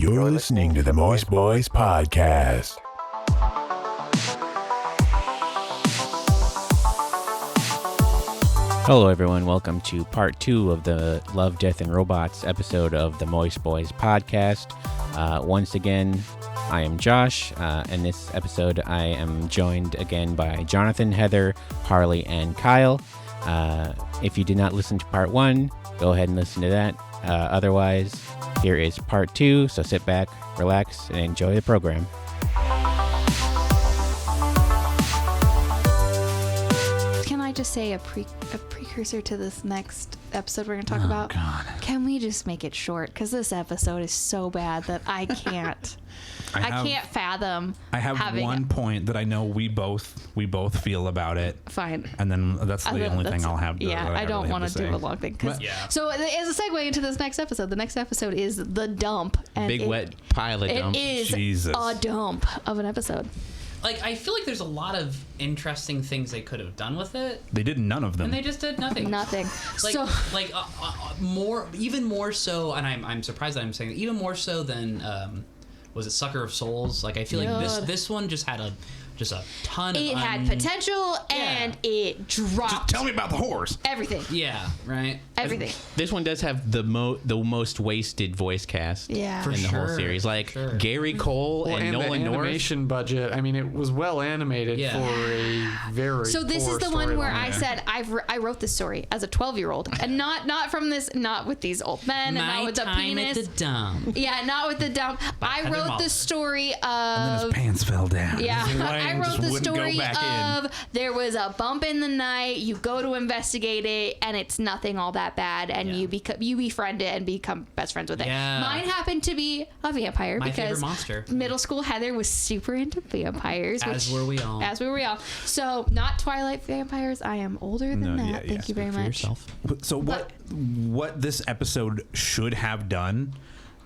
You're listening to the Moist Boys Podcast. Hello, everyone. Welcome to part 2 of the Love, Death, and Robots episode of the Moist Boys Podcast. Once again, I am Josh. In this episode, I am joined again by Jonathan, Heather, Harley, and Kyle. If you did not listen to part 1, go ahead and listen to that. Otherwise, here is part 2, so sit back, relax, and enjoy the program. Can I just say a precursor to this next episode we're going to talk about? God. Can we just make it short? Because this episode is so bad that I can't. I can't fathom. I have one point that I know we both feel about it. Fine. And then that's the only thing I'll have. I don't want to do a long thing. So as a segue into this next episode, the next episode is The Dump. And Big wet pile of dump. It is a dump of an episode. Like, I feel like there's a lot of interesting things they could have done with it. They did none of them. And they just did nothing. Nothing. Even more so, and I'm surprised that I'm saying it, even more so than, was it Sucker of Souls? Like, I feel like this one just had a ton of... It had potential, and it dropped. Just tell me about the horse. Everything. Yeah, right? Everything. This one does have the most wasted voice cast in the whole series. Like Gary Cole and Nolan the North. animation budget. I mean, it was well animated for a very. So this is the one where I said I wrote this story as a 12-year-old, and not with these old men, and not with the penis. At the dump. Yeah, not with the dump. I wrote the story of. And then his pants fell down. Yeah, I wrote the story of there was a bump in the night. You go to investigate it, and it's nothing all that bad, and you befriend it and become best friends with it. Yeah. Mine happened to be a vampire My because favorite monster. Middle school Heather was super into vampires. As were we all. So not Twilight vampires. I am older than that. Thank you very much. So what this episode should have done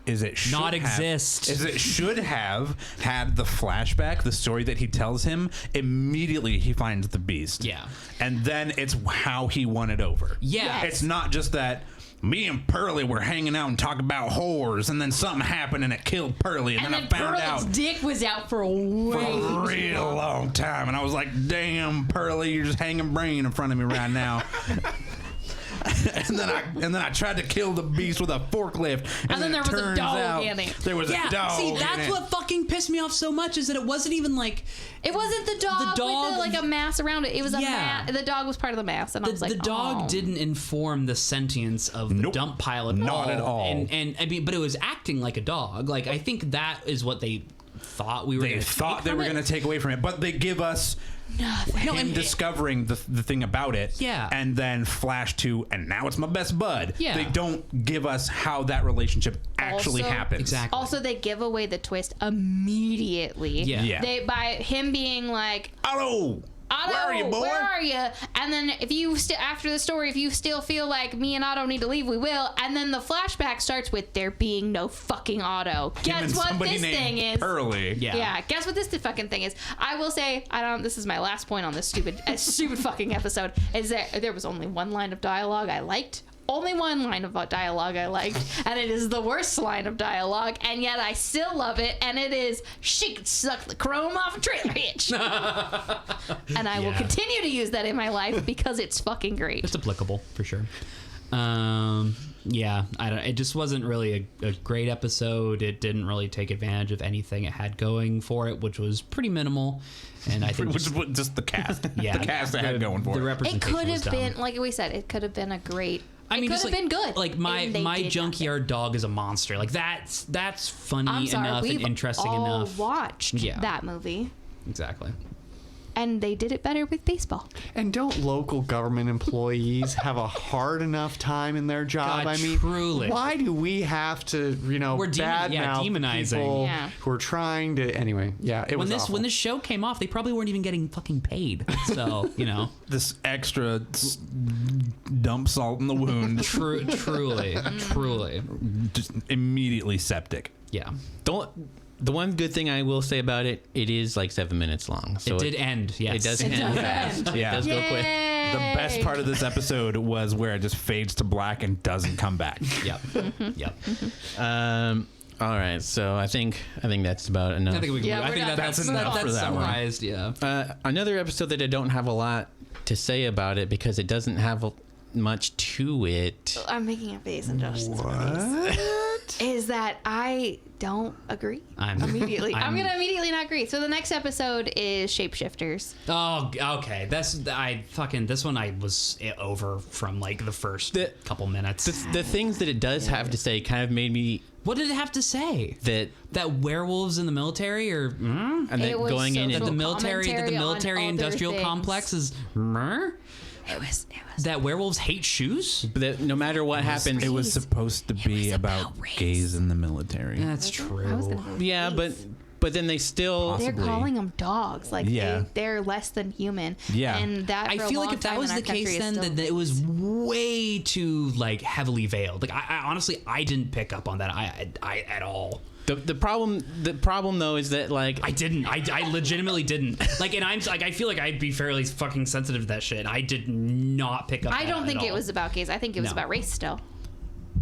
is it should have had the flashback, the story that he tells him. Immediately he finds the beast. Yeah. And then it's how he won it over. Yeah. Yes. It's not just that me and Pearlie were hanging out and talking about whores, and then something happened and it killed Pearlie, and then I found Pearlie's out dick was out for a real long time, and I was like, damn, Pearlie, you're just hanging brain in front of me right now. And then I tried to kill the beast with a forklift, and then there was a dog in it. There was a dog. See, that's what fucking pissed me off so much is that it wasn't even like it wasn't the dog with a mass around it. It was a mass. The dog was part of the mass, and I was like, the dog didn't inform the sentience of the dump pile at all. Not at all. And I mean, but it was acting like a dog. Like, I think that is what they thought we were. They thought they were going to take away from it, but they give us him discovering the thing about it, and then flash to, and now it's my best bud. Yeah. They don't give us how that relationship actually happens. Exactly. Also, they give away the twist immediately. Yeah. They by him being like, Otto, where are you, boy? Where are you? And then if you after the story, if you still feel like me and Otto need to leave, we will. And then the flashback starts with there being no fucking Otto. Guess what this thing is? Pearlie. Yeah. Guess what this fucking thing is? I will say, this is my last point on this stupid fucking episode. Is that there was only one line of dialogue I liked. Only one line of dialogue I liked, and it is the worst line of dialogue, and yet I still love it, and it is, she could suck the chrome off a trailer hitch. And I will continue to use that in my life because it's fucking great. It's applicable, for sure. It just wasn't really a great episode. It didn't really take advantage of anything it had going for it, which was pretty minimal. And I think just the cast. The cast it had going for it. The It representation could have was been, dumb. like we said, it could have been a great... I mean, it could have been good. Like my junkyard dog is a monster. Like that's funny enough and interesting enough. Watched that movie. Exactly. And they did it better with baseball. And don't local government employees have a hard enough time in their job? God, I mean, truly. Why do we have to, We're badmouth demonizing people who are trying to? Anyway, it was awful. When this show came off, they probably weren't even getting fucking paid. So this extra dump salt in the wound. Truly, just immediately septic. Yeah. The one good thing I will say about it, it is like 7 minutes long. So it did end, yes. It does end fast. Yeah. It does go quick. The best part of this episode was where it just fades to black and doesn't come back. Yep. All right, so I think that's about enough. I think we can. Yeah, I we're think done. That's enough for that's that one. summarized. Yeah. Another episode that I don't have a lot to say about it because it doesn't have much to it. I'm making a face in Josh's face. Is that I don't agree immediately. I'm going to immediately not agree. So the next episode is Shapeshifters. Oh, okay. This one I was over from like the first couple minutes. The things that it does have to say kind of made me. What did it have to say? That werewolves in the military are, And then going in that and the military industrial things. complex is, It was that werewolves hate shoes. that no matter what happens, It was supposed to be about race. gays in the military. That's I was true. gonna go with yeah, race. but then they still. They're Possibly. calling them dogs. Like Yeah. they're less than human. Yeah. And that I for a feel like long if that time was in the our country case, is then still that it was way too like heavily veiled. Like I honestly, I didn't pick up on that. I at all. The problem though is that like I didn't. I legitimately didn't. Like, and I'm like, I feel like I'd be fairly fucking sensitive to that shit. I did not pick up. I don't think at it all. was about gays. I think it was No. about race still.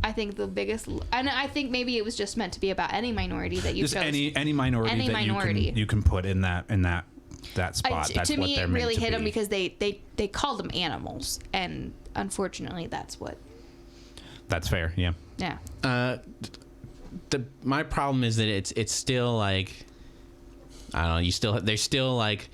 I think the biggest, and I think maybe it was just meant to be about any minority that you Just chose. any minority Any that minority. you can put in that spot. That's to what me, they're it meant really to hit be. them because they called them animals, and unfortunately, that's what. That's fair. Yeah. Yeah. my problem is that it's still like I don't know. They're still like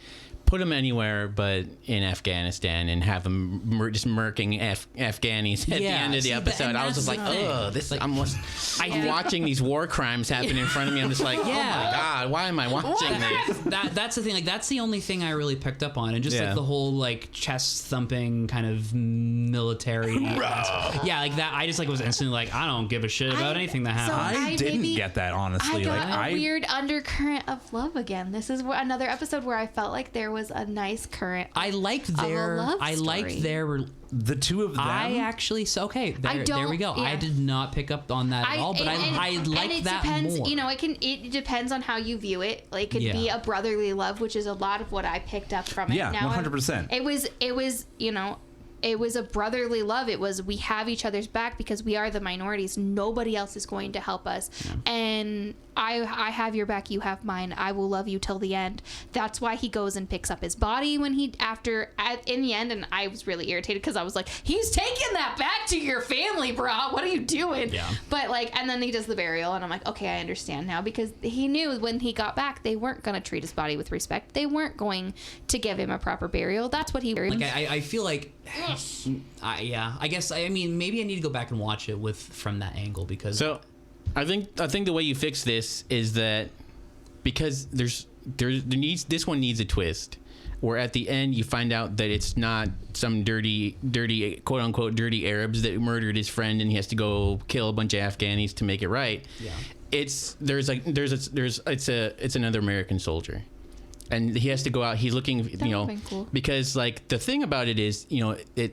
put them anywhere but in Afghanistan and have them just murking Afghanis at the Yeah, end of the see, episode. I was just like, that's the thing. oh, this. Like, I'm watching these war crimes happen in front of me. I'm just like, oh Yeah. my god, why am I watching this? That's the thing. Like that's the only thing I really picked up on, and just Yeah. like the whole like chest thumping kind of military. Yeah, like that. I just like was instantly like, I don't give a shit about anything that so happens. I didn't maybe- get that honestly. I got like a weird undercurrent of love again. This is another episode where I felt like there was a nice current. I liked a their. love I liked story. their. the two of them. I actually okay. There we go. yeah. I did not pick up on that at all, but I like it that depends, more. You know, it depends on how you view it. Like, it could be Yeah. a brotherly love, which is a lot of what I picked up from it. Yeah, Now 100%. It was, you know, it was a brotherly love. It was, we have each other's back because we are the minorities. Nobody else is going to help us. And I have your back, you have mine. I will love you till the end. That's why he goes and picks up his body when in the end, and I was really irritated because I was like, he's taking that back to your family, brah. What are you doing? Yeah. But like, and then he does the burial, and I'm like, okay, I understand now, because he knew when he got back, they weren't going to treat his body with respect. They weren't going to give him a proper burial. That's what he Like I feel like, I guess I mean maybe I need to go back and watch it from that angle because So, I think the way you fix this is that because this one needs a twist, where at the end you find out that it's not some dirty quote unquote dirty Arabs that murdered his friend and he has to go kill a bunch of Afghanis to make it right. Yeah. It's another American soldier. And he has to go out. He's looking, would've been cool. because like the thing about it is,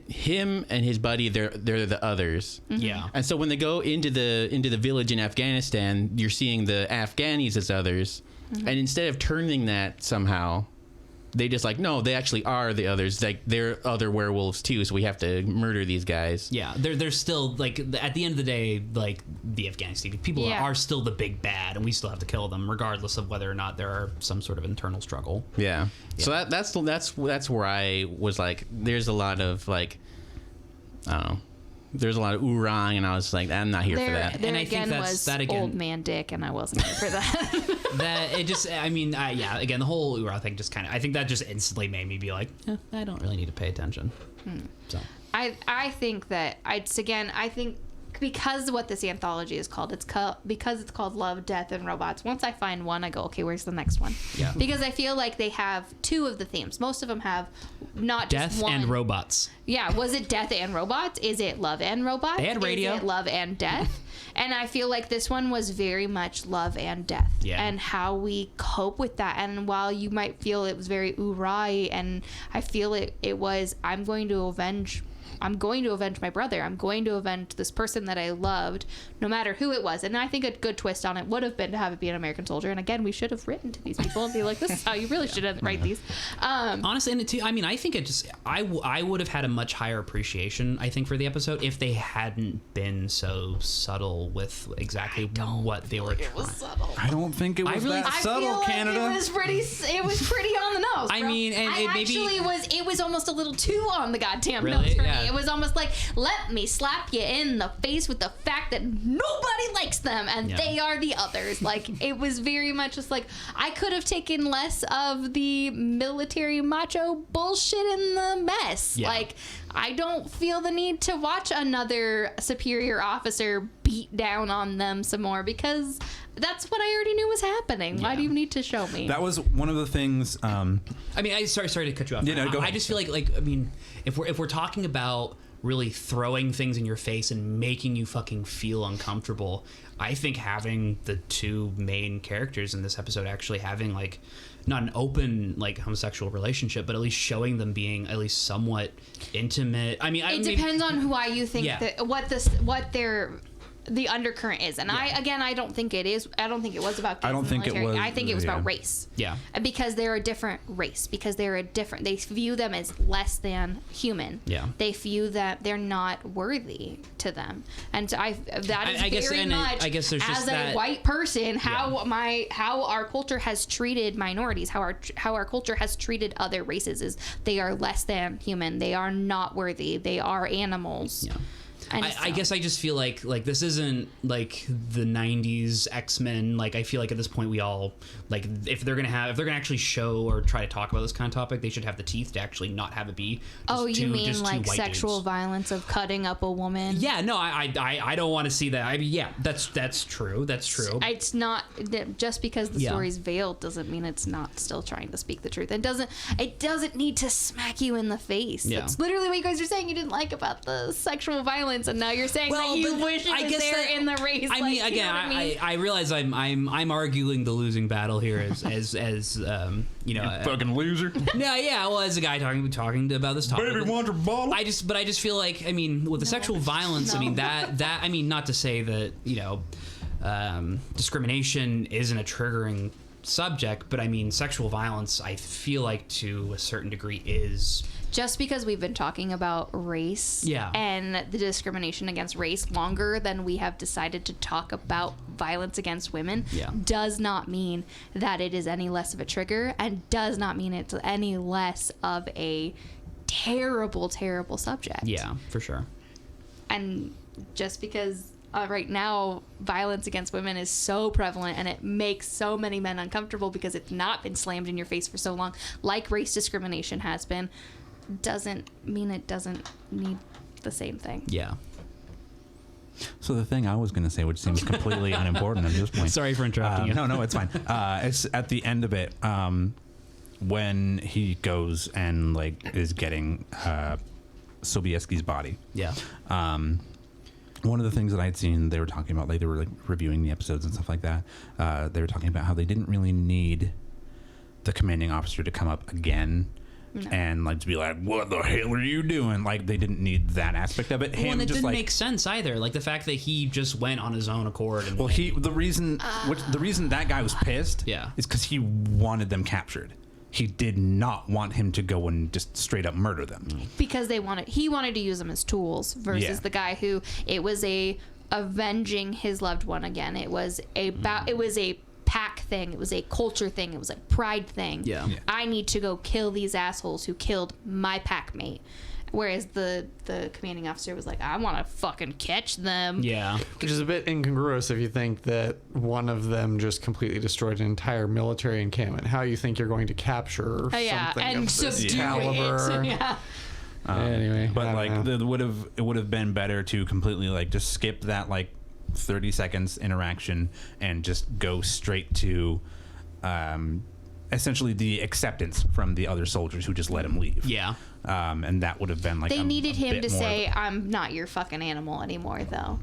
him and his buddy, they're the others. yeah. And so when they go into the village in Afghanistan, you're seeing the Afghanis as others, and instead of turning that somehow, they just like, no, they actually are the others. Like they're other werewolves too, so we have to murder these guys. Yeah, they're still like at the end of the day, like the Afghanistan people Yeah. are still the big bad, and we still have to kill them, regardless of whether or not there are some sort of internal struggle. Yeah. So that's where I was like, there's a lot of like, I don't know. There's a lot of oorang, and I was like, I'm not here for that. There And I think again that's- was that again- old man dick, and I wasn't here for that. That it just, I mean, yeah. Again, the whole Ura thing just kind of, I think that just instantly made me be like, I don't really need to pay attention. So I think that I think because what this anthology is called, because it's called Love, Death, and Robots. Once I find one, I go, okay, where's the next one? Yeah. Because I feel like they have two of the themes. Most of them have not just death one. and robots. Yeah, was it Death and Robots? Is it Love and Robots? They had radio. Is it Love and Death? And I feel like this one was very much love and death, Yeah. and how we cope with that. And while you might feel it was very ooh-rai, and I feel it was, I'm going to avenge I'm going to avenge my brother. I'm going to avenge this person that I loved, no matter who it was. And I think a good twist on it would have been to have it be an American soldier. And again, we should have written to these people and be like, this is how you really should write these. Honestly, and I mean, I think it just, I would have had a much higher appreciation, I think, for the episode if they hadn't been so subtle with exactly what they were trying. It was subtle. I don't think it was that I subtle, feel like Canada. it was pretty on the nose. I bro. mean, and I it maybe actually was almost a little too on the goddamn Really? nose for Yeah. me. It was almost like, let me slap you in the face with the fact that nobody likes them and Yeah. they are the others. Like, it was very much just like, I could have taken less of the military macho bullshit in the mess. Yeah. Like, I don't feel the need to watch another superior officer beat down on them some more because that's what I already knew was happening. Why Yeah. do you need to show me? That was one of the things. I mean, sorry to cut you off. Yeah, no, go I ahead. just feel like I mean, if we're talking about really throwing things in your face and making you fucking feel uncomfortable, I think having the two main characters in this episode actually having like not an open like homosexual relationship, but at least showing them being at least somewhat intimate. I mean, it depends on why you think Yeah. that what the undercurrent is, and I don't think it is. I don't think it was about. I don't kids in the think it military. was- I think it was yeah. about race. Yeah. Because they're a different race. Because they're a different. They view them as less than human. Yeah. They view that they're not worthy to them, and so that is I guess- very and much. I guess there's as just a that- white person, how our culture has treated minorities, how our culture has treated other races is they are less than human. They are not worthy. They are animals. Yeah. And I so- guess I just feel like this isn't like the 90s X-Men. Like I feel like at this point we all like if they're gonna actually show or try to talk about this kind of topic, they should have the teeth to actually not have it be just you two mean white like sexual dudes. violence of cutting up a woman? Yeah, no, I don't want to see that. I mean, yeah, that's true. That's true. It's not just because the Yeah. story's veiled doesn't mean it's not still trying to speak the truth. It doesn't need to smack you in the face. Yeah. That's literally what you guys are saying you didn't like about the sexual violence, and now you're saying that you but wish it was there in the race. I like, mean, again, you know what I mean? I realize I'm arguing the losing battle here as you know, Fucking loser. yeah, well, as a guy talking about this topic. Baby, want your bottle? I just feel like, I mean, with the sexual violence, I mean, that, I mean, not to say that, you know, discrimination isn't a triggering subject, but I mean, sexual violence, I feel like to a certain degree is. Just because we've been talking about race Yeah. and the discrimination against race longer than we have decided to talk about violence against women Yeah. does not mean that it is any less of a trigger and does not mean it's any less of a terrible, terrible subject. Yeah, for sure. And just because right now violence against women is so prevalent and it makes so many men uncomfortable because it's not been slammed in your face for so long, like race discrimination has been, doesn't mean it doesn't need the same thing. Yeah. So the thing I was going to say, which seems completely unimportant at this point. Sorry for interrupting you. No, it's fine. It's at the end of it when he goes and like is getting Sobieski's body. Yeah. One of the things that I'd seen, they were talking about, like they were like reviewing the episodes and stuff like that. They were talking about how they didn't really need the commanding officer to come up again. No. And like to be like, what the hell are you doing? Like they didn't need that aspect of it. Well, and it just didn't like, make sense either. Like the fact that he just went on his own accord. And well, the reason that guy was pissed, Yeah. is because he wanted them captured. He did not want him to go and just straight up murder them. Because he wanted to use them as tools versus the guy who it was avenging his loved one again. It was it was a pack thing. It was a culture thing. It was a pride thing. Yeah. I need to go kill these assholes who killed my pack mate. Whereas the commanding officer was like, I want to fucking catch them. Yeah. Which is a bit incongruous if you think that one of them just completely destroyed an entire military encampment. How you think you're going to capture something and of this subdue caliber? it. Yeah. Anyway, But I like don't know. it would have been better to completely like just skip that like 30 seconds interaction and just go straight to essentially the acceptance from the other soldiers who just let him leave. Yeah. And that would have been like They needed him to more say, I'm not your fucking animal anymore, though.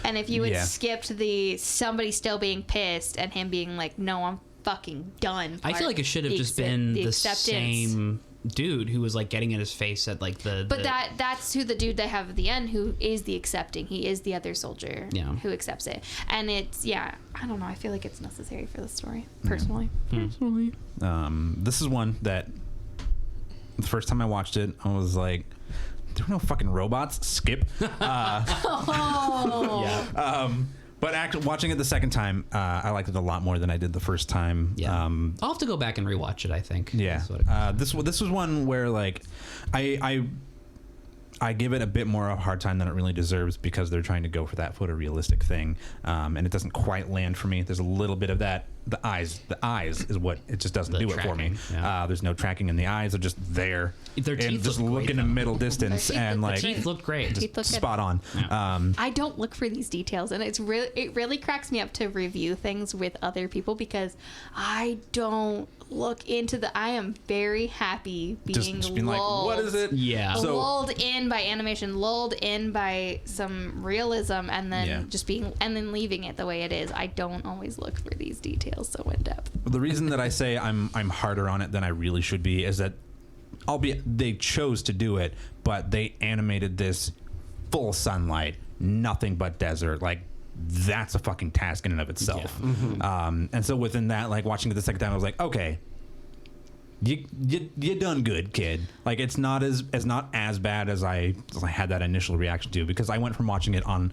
And if you had skipped somebody still being pissed and him being like, no, I'm fucking done. I feel like it should have just been the same dude who was like getting in his face at like But that's who the dude they have at the end, who is the accepting. He is the other soldier who accepts it. And it's, I don't know. I feel like it's necessary for the story, personally. This is one that the first time I watched it, I was like, there were no fucking robots. Skip. But watching it the second time, I liked it a lot more than I did the first time. Yeah. I'll have to go back and rewatch it, I think. Yeah. This was one where like I give it a bit more of a hard time than it really deserves because they're trying to go for that photorealistic thing, and it doesn't quite land for me. There's a little bit of that. The eyes is what it just doesn't do it for me. Yeah. There's no tracking in the eyes; they're just there. Their teeth and just look look in the middle distance and like teeth look great. Teeth look good. spot on. Yeah. I don't look for these details, and it really cracks me up to review things with other people because I don't look into I am very happy being just being like, what is it? Yeah. So, lulled in by animation, lulled in by some realism, and then and then leaving it the way it is. I don't always look for these details so in depth. the reason that I say I'm harder on it than I really should be is that albeit they chose to do it, but they animated this full sunlight, nothing but desert. Like that's a fucking task in and of itself. Yeah. Mm-hmm. And so within that, like watching it the second time, I was like, okay, you done good, kid. Like it's not as bad as I had that initial reaction to, because I went from watching it on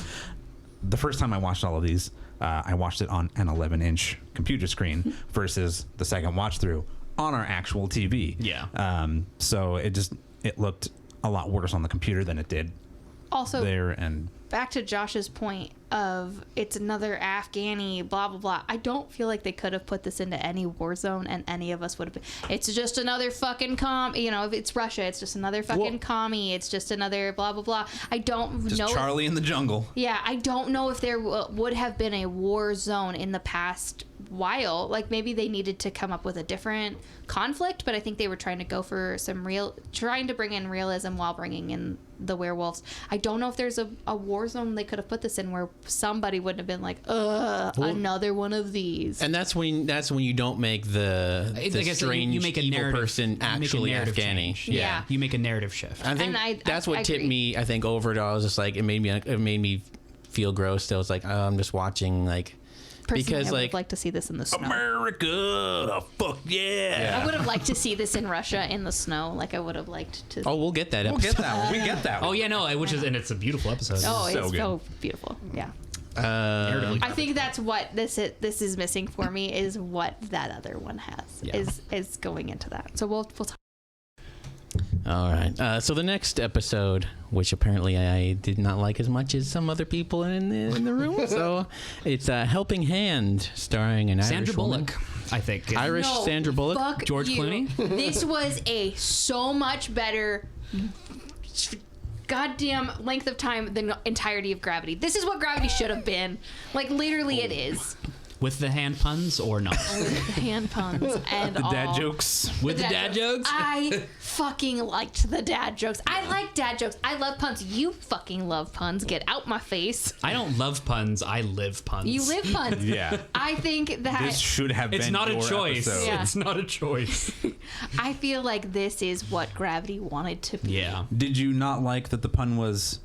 the first time I watched all of these. I watched it on an 11-inch computer screen versus the second watch through on our actual TV. Yeah. So it looked a lot worse on the computer than it did Also, there. And back to Josh's point of it's another Afghani, blah, blah, blah. I don't feel like they could have put this into any war zone and any of us would have been. It's just another fucking if it's Russia, it's just another fucking commie. It's just another blah, blah, blah. I don't just know. Charlie in the jungle. Yeah, I don't know if there would have been a war zone in the past while. Like maybe they needed to come up with a different conflict, but I think they were trying to go for trying to bring in realism while bringing in the werewolves. I don't know if there's a war zone they could have put this in where somebody wouldn't have been like, another one of these. And that's when you don't make the strange you make a evil narrative, person actually narrative Afghani. change. Yeah. You make a narrative shift. I think that's what tipped agree. me. I think over it all. I was just like, it made me feel gross. I was like, I'm just watching like. Personally, Because I would like have liked to see this in the snow. America, fuck yeah. I would have liked to see this in Russia in the snow. Like I would have liked to. Oh, we'll get that. We'll get that one. We get that one. Oh yeah, no, and it's a beautiful episode. Oh, so it's good. so beautiful. Yeah. Narratively I think that's what this is missing for me is what that other one has is going into that. So we'll talk. All right. So the next episode, which apparently I did not like as much as some other people in the room, so it's Helping Hand, starring an Sandra Irish woman. Bullock, I think. Irish No, Sandra Bullock. fuck George you. Clooney? This was a so much better goddamn length of time than the entirety of Gravity. This is what Gravity should have been. Like literally it is. With the hand puns or not? With the hand puns and The all. dad jokes. With the dad jokes? I fucking liked the dad jokes. I like dad jokes. I love puns. You fucking love puns. Get out my face. I don't love puns. I live puns. You live puns. Yeah. I think that This should have It's been not a your choice. episode. Yeah. It's not a choice. I feel like this is what Gravity wanted to be. Yeah. Did you not like that the pun was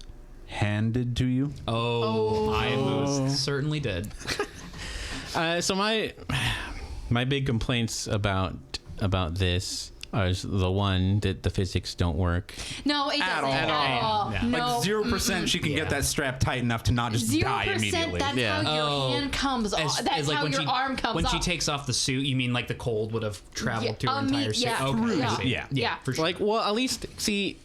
handed to you? Oh, I most certainly did. So my big complaints about this is the one that the physics don't work. No, it doesn't all. at all. Yeah. No. Like 0% she can get that strap tight enough to not just die 0%. immediately. That's Yeah. how your hand comes off. That's like how when your arm comes when off. she takes off the suit, you mean like the cold would have traveled through her entire suit? yeah. Okay, Yeah. I see. Yeah. Yeah. for sure. Like, well, at least see.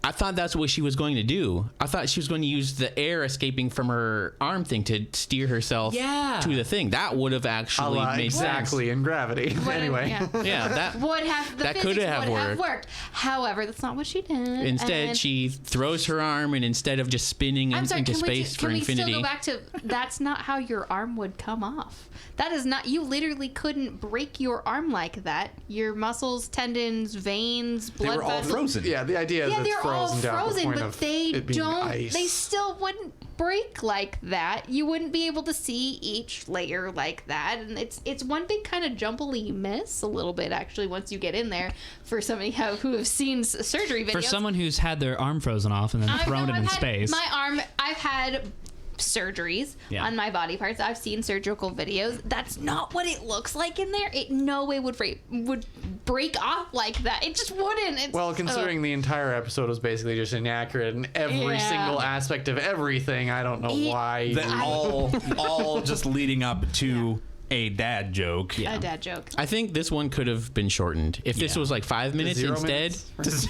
I thought that's what she was going to do. I thought she was going to use the air escaping from her arm thing to steer herself Yeah. to the thing. That would have actually made exactly in Gravity. Whatever, Anyway. yeah. sense. Yeah, that Would have the That physics could have would have worked. worked. However, that's not what she did. instead And she throws her arm, and instead of just spinning I'm sorry, into can space for we infinity. still go back to that's not how your arm would come off. That is not. You literally couldn't break your arm like that. Your muscles, tendons, veins, They blood were all vessels. frozen. Yeah, the idea is Yeah, it's they're all frozen down to the frozen, point but of they it being don't. ice. They still wouldn't break like that, you wouldn't be able to see each layer like that, and it's one big kind of jumbly mess a little bit actually once you get in there. For somebody who have seen surgery videos, For someone who's had their arm frozen off and then thrown it in space. My arm, I've had surgeries on my body parts. I've seen surgical videos. That's not what it looks like in there. It no way would break off like that. It just wouldn't. It's, Well, considering the entire episode was basically just inaccurate in every single aspect of everything, I don't know why. That all just leading up to a dad joke. a dad joke. I think this one could have been shortened. If this was like 5 minutes 0 instead, minutes?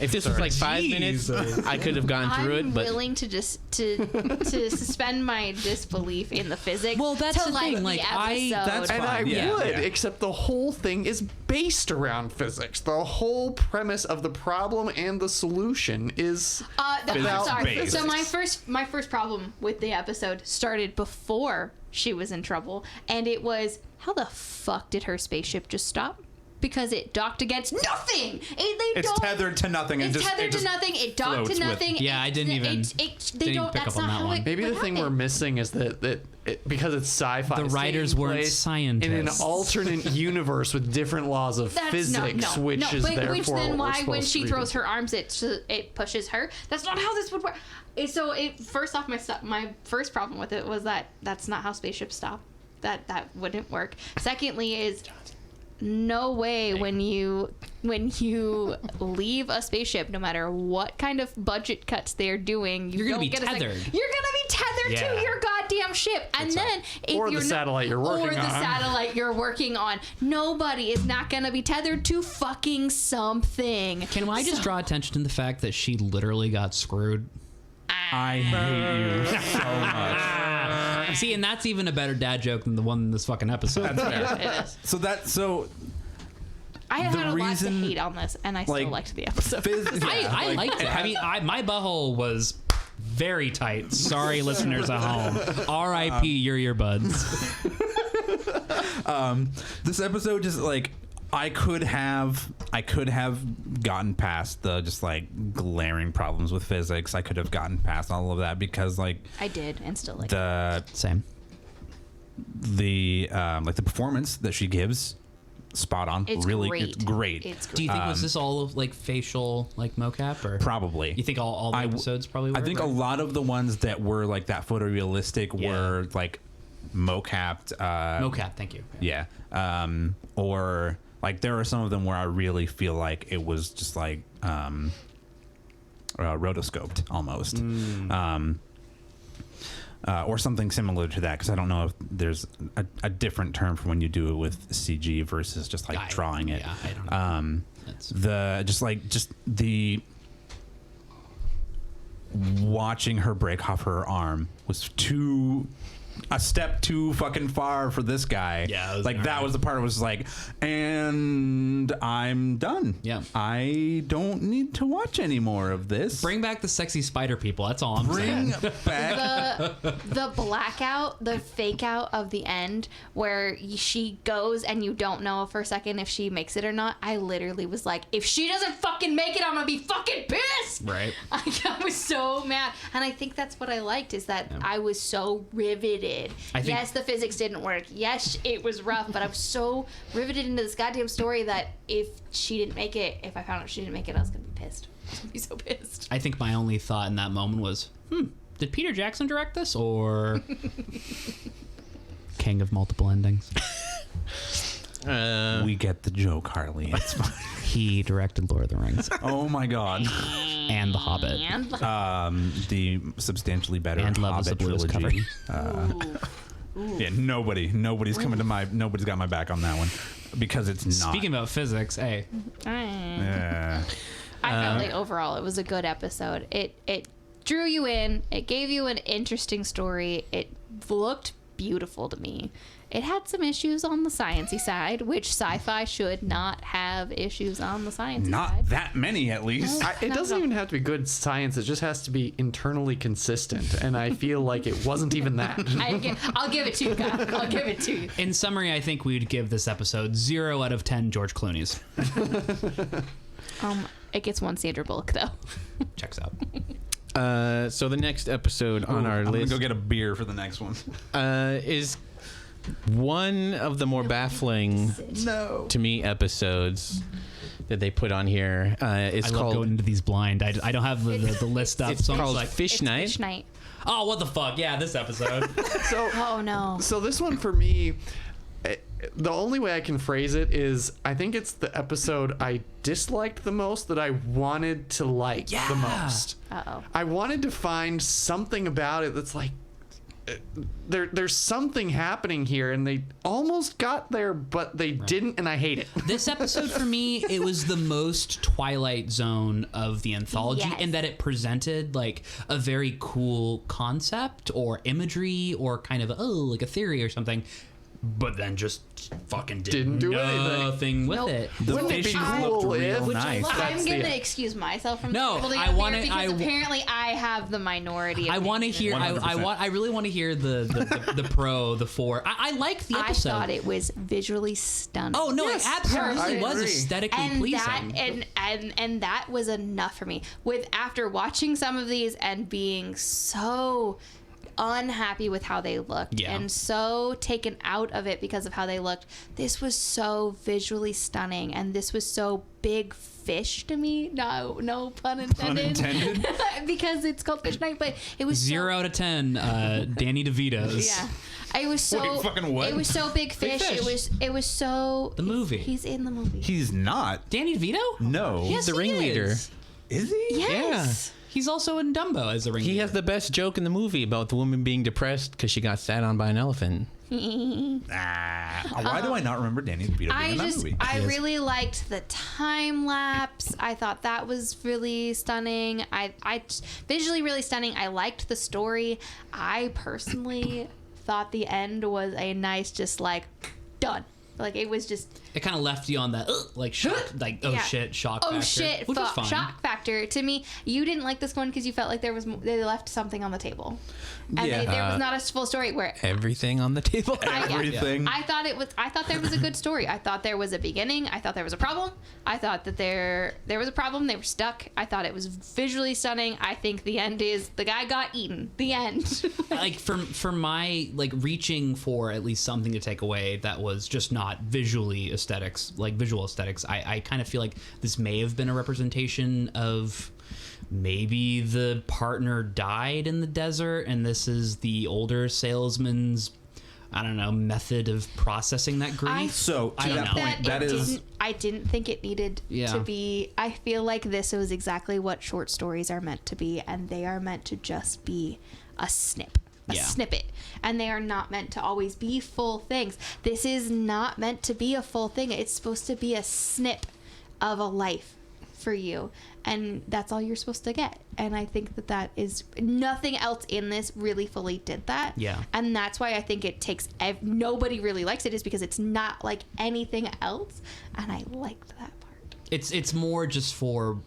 if this was like 5 minutes, I could have gone through I'm it. But willing to just to suspend my disbelief in the physics. Well, that's to the thing, the like, episode. that's And fine. I would, Yeah. except the whole thing is based around physics. The whole premise of the problem and the solution is about sorry. physics. So my first problem with the episode started before she was in trouble, and it was, how the fuck did her spaceship just stop? Because it docked against nothing. It's tethered to nothing. It's and tethered to nothing. It docked floats to with- nothing. Yeah, I didn't even They don't pick that's up on not that how one. it Maybe would the thing we're happen. missing is that because it's sci-fi, The it's writers taking weren't place scientists. in an alternate universe with different laws of physics, which is but therefore which then what we're why when supposed she to be throws doing. her arms it pushes her. That's not how this would work. So first off, my first problem with it was that's not how spaceships stop. That wouldn't work. Secondly is no way when you leave a spaceship, no matter what kind of budget cuts they're doing, You're gonna don't be get a second. tethered. You're gonna be tethered Yeah. to your goddamn ship, and then if Or the you're satellite you're working or the on. satellite you're working on, nobody is not gonna be tethered to fucking something. Can I just draw attention to the fact that she literally got screwed? I hate you so much. See, and that's even a better dad joke than the one in this fucking episode. It is. So I had a lot to reason- hate on this, and I still like, liked the episode. I liked it. I mean, my butthole was very tight. Sorry, listeners at home. R.I.P. your earbuds. this episode just like I could have gotten past the just like glaring problems with physics. I could have gotten past all of that because like I did, and still like Same. the performance that she gives, spot on. it's really, great. it's great. It's great. Do you think was this all of like facial like mocap or Probably. You think all the episodes probably were? I think a lot of the ones that were like that photorealistic were like mocapped. mocap. Thank you. Yeah. Or like there are some of them where I really feel like it was just like rotoscoped almost. Or something similar to that, because I don't know if there's a different term for when you do it with CG versus just like drawing it. Yeah, I don't know. Just the watching her break off her arm was a step too fucking far for this guy. Yeah, it was like that alright. was the part where it was like, and I'm done. Yeah. I don't need to watch any more of this. Bring back the sexy spider people. That's all I'm saying. back. the blackout, the fake out of the end where she goes and you don't know for a second if she makes it or not. I literally was like, if she doesn't fucking make it, I'm gonna be fucking pissed. Right. I was so mad, and I think that's what I liked is that I was so riveted. I think- Yes, the physics didn't work. Yes, it was rough, but I was so riveted into this goddamn story that if she didn't make it, if I found out she didn't make it, I was gonna be pissed. I was gonna be so pissed. I think my only thought in that moment was, did Peter Jackson direct this or King of Multiple Endings? We get the joke, Harley. It's fine. He directed Lord of the Rings Oh my god. and The Hobbit. And The substantially better And Love is Hobbit a Blues trilogy. Yeah, nobody's coming to nobody's got my back on that one because it's not. Speaking about physics, hey, Yeah. I felt like overall it was a good episode. It drew you in. It gave you an interesting story. It looked beautiful to me. It had some issues on the sciencey side, which sci-fi should not have issues on the sciencey Not side. that many, at least. It No, doesn't no. even have to be good science. It just has to be internally consistent. And I feel like it wasn't even that. I'll give it to you, Kyle. I'll give it to you. in summary, I think we'd give this episode 0 out of 10 George Clooney's. It gets one Sandra Bullock though. Checks out. So the next episode on our I'm gonna list go get a beer for the next one. is one of the more baffling to me episodes that they put on here. It's I love called going into these blind. I don't have the list up. it's So I'm called just like, Fish It's Night. Fish Night. oh, what the fuck? Yeah, this episode. So Oh no. So this one for me, the only way I can phrase it is I think it's the episode I disliked the most that I wanted to like the most. Uh-oh. I wanted to find something about it that's like there's something happening here, and they almost got there, but they didn't, and I hate it. This episode for me, it was the most Twilight Zone of the anthology Yes. in that it presented like a very cool concept or imagery or kind of like a theory or something, but then just fucking Didn't do nothing with Nope. it. The Wouldn't it be fishing cool looked if- real nice. Well, I'm That's gonna the- excuse myself from No, being able to I get wanna- there because I- apparently I have the minority. I want to opinion. hear. I 100%. I really want to hear the pro, the for. I like the I episode. thought it was visually stunning. Oh no, Yes, it absolutely I was agree. aesthetically and pleasing. that and that was enough for me. With after watching some of these and being so unhappy with how they looked Yeah. and so taken out of it because of how they looked, this was so visually stunning, and this was so big fish to me. No pun intended. Because it's called Fish Night, but it was 0 out of 10. Danny DeVito's. Yeah. It was so. Wait, fucking what? It was so big fish. Fish. It was so. The movie. He's in the movie. He's not. Danny DeVito? No. Yes, the he ringleader. is. Is he? Yes. He's also in Dumbo as a ringleader. He has the best joke in the movie about the woman being depressed because she got sat on by an elephant. Why do I not remember Danny DeVito being in that movie? I really liked the time lapse. I thought that was really stunning. I visually really stunning. I liked the story. I personally thought the end was a nice, just like done. Like it was just. It kind of left you on that like shock, like oh Yeah. shit, shock factor. Oh shit! which was fine. Shock factor to me. You didn't like this one because you felt like they left something on the table, and Yeah. there was not a full story where Everything on the table. Everything. I thought there was a good story. I thought there was a beginning. I thought there was a problem. I thought that there was a problem. They were stuck. I thought it was visually stunning. I think the end is the guy got eaten. The end. Like for my like reaching for at least something to take away that was just not visually aesthetics, like visual aesthetics. I kind of feel like this may have been a representation of maybe the partner died in the desert and this is the older salesman's, I don't know, method of processing that grief. So, I to don't that know. point, that is... I didn't think it needed Yeah. to be. I feel like this was exactly what short stories are meant to be, and they are meant to just be a snippet, and they are not meant to always be full things. This is not meant to be a full thing. It's supposed to be a snip of a life for you, and that's all you're supposed to get. And I think that is nothing else in this really fully did that. Yeah. And that's why I think it takes nobody really likes it, is because it's not like anything else, and I liked that part. It's more just for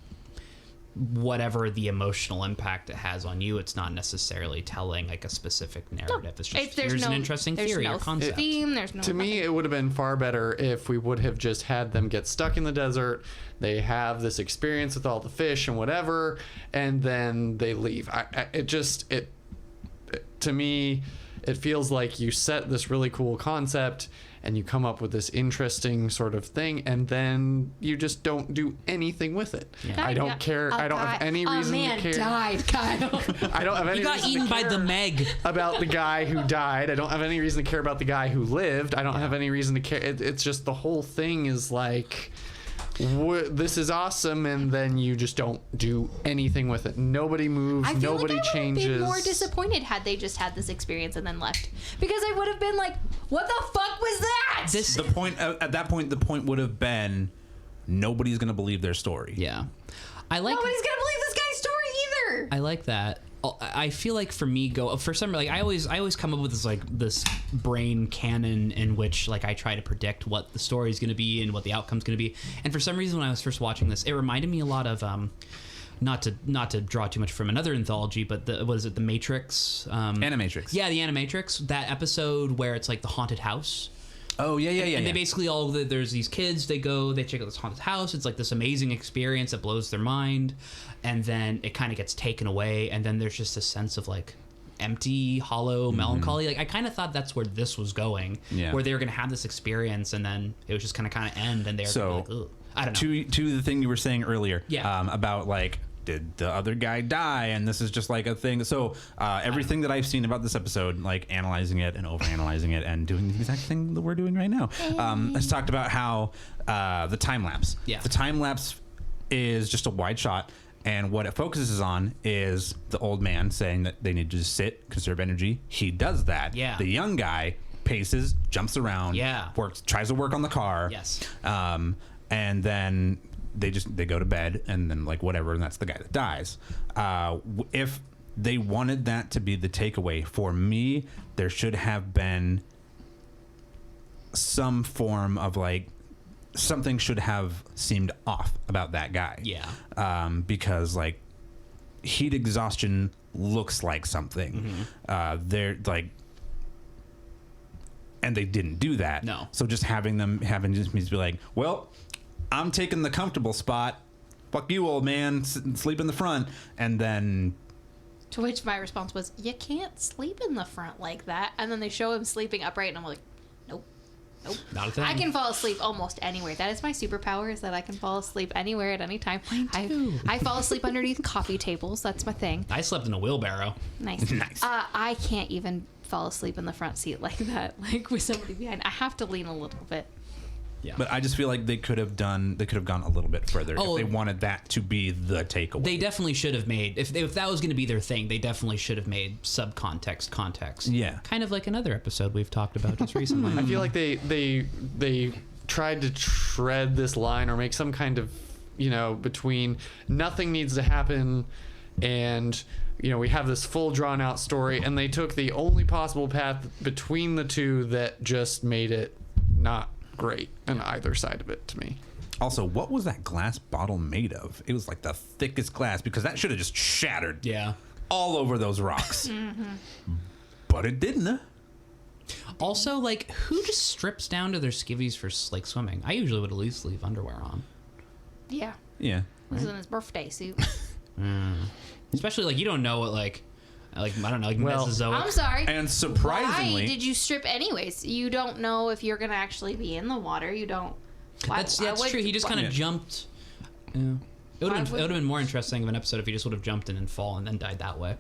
whatever the emotional impact it has on you. It's not necessarily telling like a specific narrative. It's just There's here's an interesting theory or concept. theme. There's no To me, it would have been far better if we would have just had them get stuck in the desert. They have this experience with all the fish and whatever, and then they leave. To me, it feels like you set this really cool concept and you come up with this interesting sort of thing, and then you just don't do anything with it. I don't care. I don't have any reason man to care. died, Kyle. I don't have any You got reason to eaten by care the Meg. about the guy who died. I don't have any reason to care about the guy who lived. I don't have any reason to care. It's just the whole thing is like, this is awesome, and then you just don't do anything with it. Nobody moves. I feel Nobody like I would have changes. been more disappointed had they just had this experience and then left, because I would have been like, "What the fuck was that?" This The point at that point, the point would have been nobody's going to believe their story. yeah. I like Nobody's gonna believe this guy's story either. I like that. I feel like for me, for some, like I always come up with this brain canon in which like I try to predict what the story is going to be and what the outcome's going to be. And for some reason, when I was first watching this, it reminded me a lot of not to draw too much from another anthology, but what is it, The Matrix? Animatrix. Yeah, the Animatrix. That episode where it's like the haunted house. Oh yeah. And they basically there's these kids. They check out this haunted house. It's like this amazing experience that blows their mind, and then it kind of gets taken away, and then there's just a sense of like empty, hollow melancholy. Like I kind of thought that's where this was going, where they were gonna have this experience, and then it was just kind of end, and they're like, ugh. I don't know. To the thing you were saying earlier, Yeah. About like, did the other guy die? And this is just like a thing. So everything that I've seen about this episode, like analyzing it and overanalyzing it and doing the exact thing that we're doing right now, has talked about how the time lapse. Yeah. The time lapse is just a wide shot. And what it focuses on is the old man saying that they need to just sit, conserve energy. He does that. Yeah. The young guy paces, jumps around, tries to work on the car. Yes. And then they go to bed, and then like whatever, and that's the guy that dies. If they wanted that to be the takeaway, for me, there should have been some form of like, something should have seemed off about that guy. Yeah. Because like heat exhaustion looks like something. They're like, and they didn't do that. No. So just having just means to be like, well, I'm taking the comfortable spot. Fuck you, old man. Sleep in the front. And then... To which my response was, you can't sleep in the front like that. And then they show him sleeping upright, and I'm like, nope. Not a thing. I can fall asleep almost anywhere. That is my superpower, is that I can fall asleep anywhere at any time. I fall asleep underneath coffee tables. That's my thing. I slept in a wheelbarrow. Nice. I can't even fall asleep in the front seat like that, like with somebody behind. I have to lean a little bit. Yeah. But I just feel like they could have gone a little bit further if they wanted that to be the takeaway. They definitely should have made, if that was going to be their thing, they definitely should have made subcontext context. Yeah. Kind of like another episode we've talked about just recently. I feel like they tried to tread this line or make some kind of, between nothing needs to happen and, we have this full drawn out story, and they took the only possible path between the two that just made it not great on either side of it to me. Also, what was that glass bottle made of? It was like the thickest glass, because that should have just shattered all over those rocks. But it didn't. Also, like, who just strips down to their skivvies for like swimming? I usually would at least leave underwear on. Yeah. Yeah. This is in his birthday suit. Especially like you don't know what like I don't know, like Mesozoic. I'm sorry. And surprisingly, why did you strip anyways? You don't know if you're gonna actually be in the water. You don't. That's true. He just kind of jumped. Yeah. It would have been more interesting of an episode if he just would have jumped in and fallen and then died that way.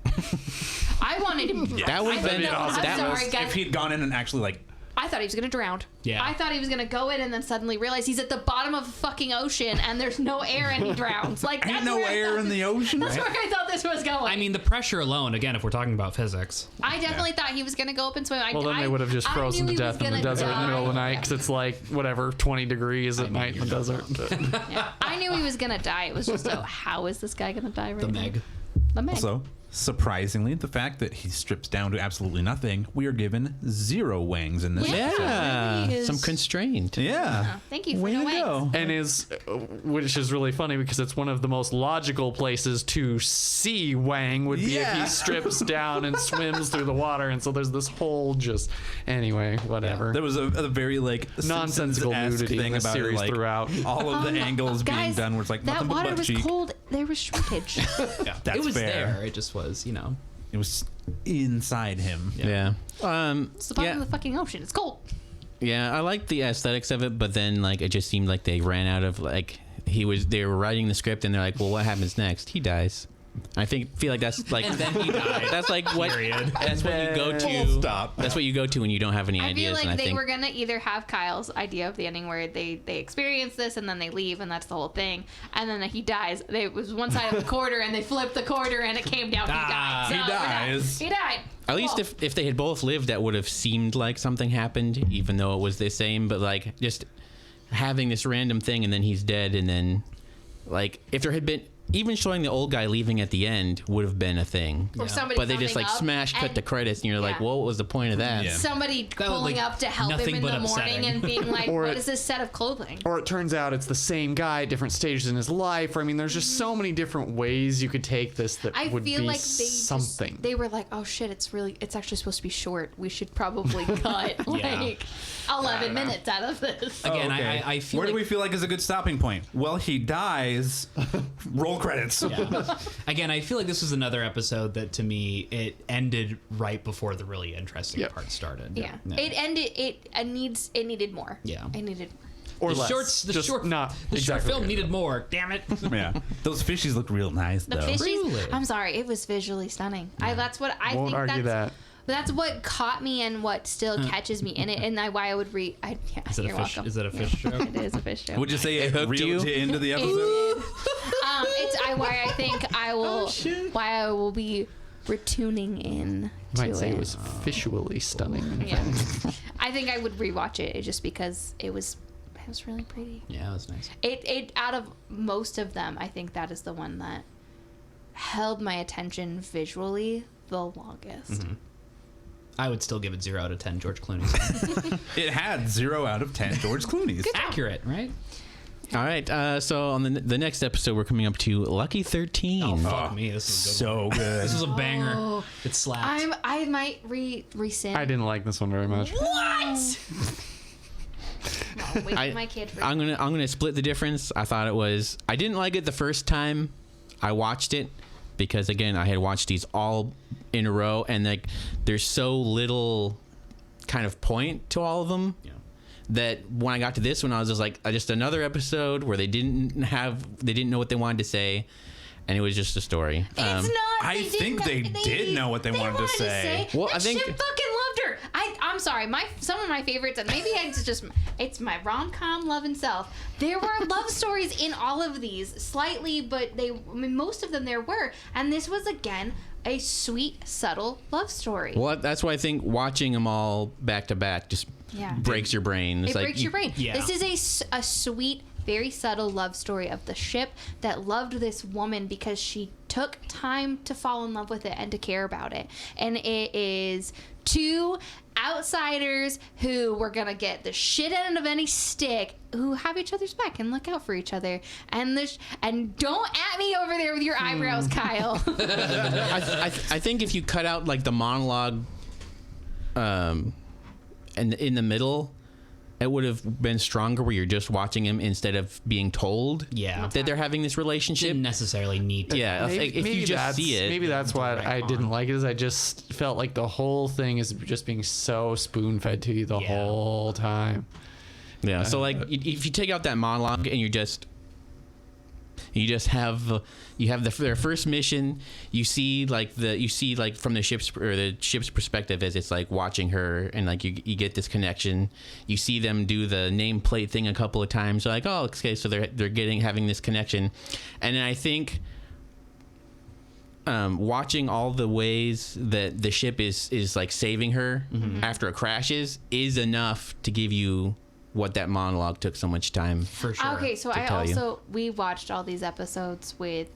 I wanted him. That would have been awesome. I'm sorry, guys. if he'd gone in and actually like. I thought he was gonna drown. Yeah. I thought he was gonna go in and then suddenly realize he's at the bottom of a fucking ocean and there's no air and he drowns. Like that's Ain't no air in the ocean. That's where I thought this was going. I mean, the pressure alone. Again, if we're talking about physics, I definitely thought he was gonna go up and swim. Well, then they would have just frozen to death in the desert in the middle of the night, because it's like whatever 20 degrees at night in the desert. Yeah. I knew he was gonna die. It was just how is this guy gonna die right the now? Meg. The Meg. Also, surprisingly, the fact that he strips down to absolutely nothing, we are given 0 wangs in this. Yeah. Really is- Some constraint. Yeah. Thank you for Way the to way. go. And which is really funny because it's one of the most logical places to see Wang would be if he strips down and swims through the water. And so there's this whole anyway, whatever. There was a very like Nonsensical Simpsons-esque nudity in thing the about series like, throughout. all of the angles being Guys, done where it's like that nothing but water butt was cheek. cold. There was shrinkage. Yeah, That's it was fair. there. It just was, It was inside him. Yeah. It's the bottom of the fucking ocean. It's cold. Yeah, I like the aesthetics of it, but then like it just seemed like they ran out of like they were writing the script and they're like, well, what happens next? He dies. I feel like that's like And then he died. that's like what that's what you go to. Stop. That's what you go to when you don't have any I feel ideas. like and I they think were gonna either have Kyle's idea of the ending where they experience this and then they leave and that's the whole thing, and then he dies. It was one side of the quarter and they flipped the quarter and it came down. He died. So He we're done. dies. He died. at least Cool. if they had both lived, that would have seemed like something happened, even though it was the same. But like just having this random thing and then he's dead, and then like if there had been even showing the old guy leaving at the end would have been a thing. Or somebody But they just coming like up smash cut and- the credits, and you're like, Yeah. well, what was the point of that? Yeah. Somebody pulling like, up to help him nothing in but the morning upsetting. and being like, Or what it- is this set of clothing? Or it turns out it's the same guy, different stages in his life. Or, I mean, there's just so many different ways you could take this that I would feel be like they something. they were like, oh shit, it's actually supposed to be short. We should probably cut like 11 minutes out of this. Again, Oh, okay. I feel Where like, do we feel like is a good stopping point? Well, he dies. Roll credits. again, I feel like this was another episode that to me it ended right before the really interesting Yep. part started. Yeah. It ended. It needed more. Yeah. It needed more. Or The less. shorts, the Just short, not the short exactly film what it needed is. more. Damn it. Yeah, those fishies look real nice The though. fishies. Really? I'm sorry. It was visually stunning. That's what I Won't think. argue that. That's what caught me and what still catches me in it, and why I would read. Yeah, Is it a you're fish? welcome. Is it a fish show? It is a fish show. Would you say it hooked reeled you? you into the It episode? did. Why I think I will. shit. Why I will be retuning in. Might to say it. it was visually stunning. Yeah. I think I would rewatch it just because it was really pretty. Yeah, it was nice. It out of most of them, I think that is the one that held my attention visually the longest. I would still give it 0 out of 10 George Clooney. It had 0 out of 10 George Clooney's. Accurate, right? All right. So on the next episode, we're coming up to Lucky 13. Oh, fuck me. This is a good one. So good. This was a banger. Oh, It slapped. I might rescind. I didn't like this one very much. What? No, wait I- for my kid for I'm gonna split the difference. I thought it was. I didn't like it the first time I watched it because again I had watched these all in a row, and like there's so little kind of point to all of them. Yeah. That when I got to this one, I was just like, just another episode where they didn't know what they wanted to say, and it was just a story. It's not. I they think didn't- they did know what they wanted to say. Well, that I think- shit fucking loved her. I'm sorry. Some of my favorites, and maybe it's my rom-com love and self. There were love stories in all of these, slightly, but most of them there were, and this was again a sweet, subtle love story. Well, that's why I think watching them all back to back just Yeah. breaks your brain. It's It like breaks your brain. Yeah. This is a sweet, very subtle love story of the ship that loved this woman because she took time to fall in love with it and to care about it. And it is two outsiders who were gonna get the shit end of any stick, who have each other's back and look out for each other. And don't at me over there with your eyebrows, Kyle. I think if you cut out like the monologue, and in the middle, it would have been stronger where you're just watching him instead of being told Yeah. that they're having this relationship. Didn't necessarily need to. Yeah, if you just see it, Maybe that's what I didn't like it. Is I just felt like the whole thing is just being so spoon fed to you the Yeah. whole time. yeah. So like, if you take out that monologue and you just have their first mission. You see like from the ship's perspective as it's like watching her, and like you get this connection. You see them do the nameplate thing a couple of times. Like, oh, okay, so they're having this connection, and then I think watching all the ways that the ship is like saving her after it crashes is enough to give you what that monologue took so much time. For sure. Okay, so I tell you. also we watched all these episodes with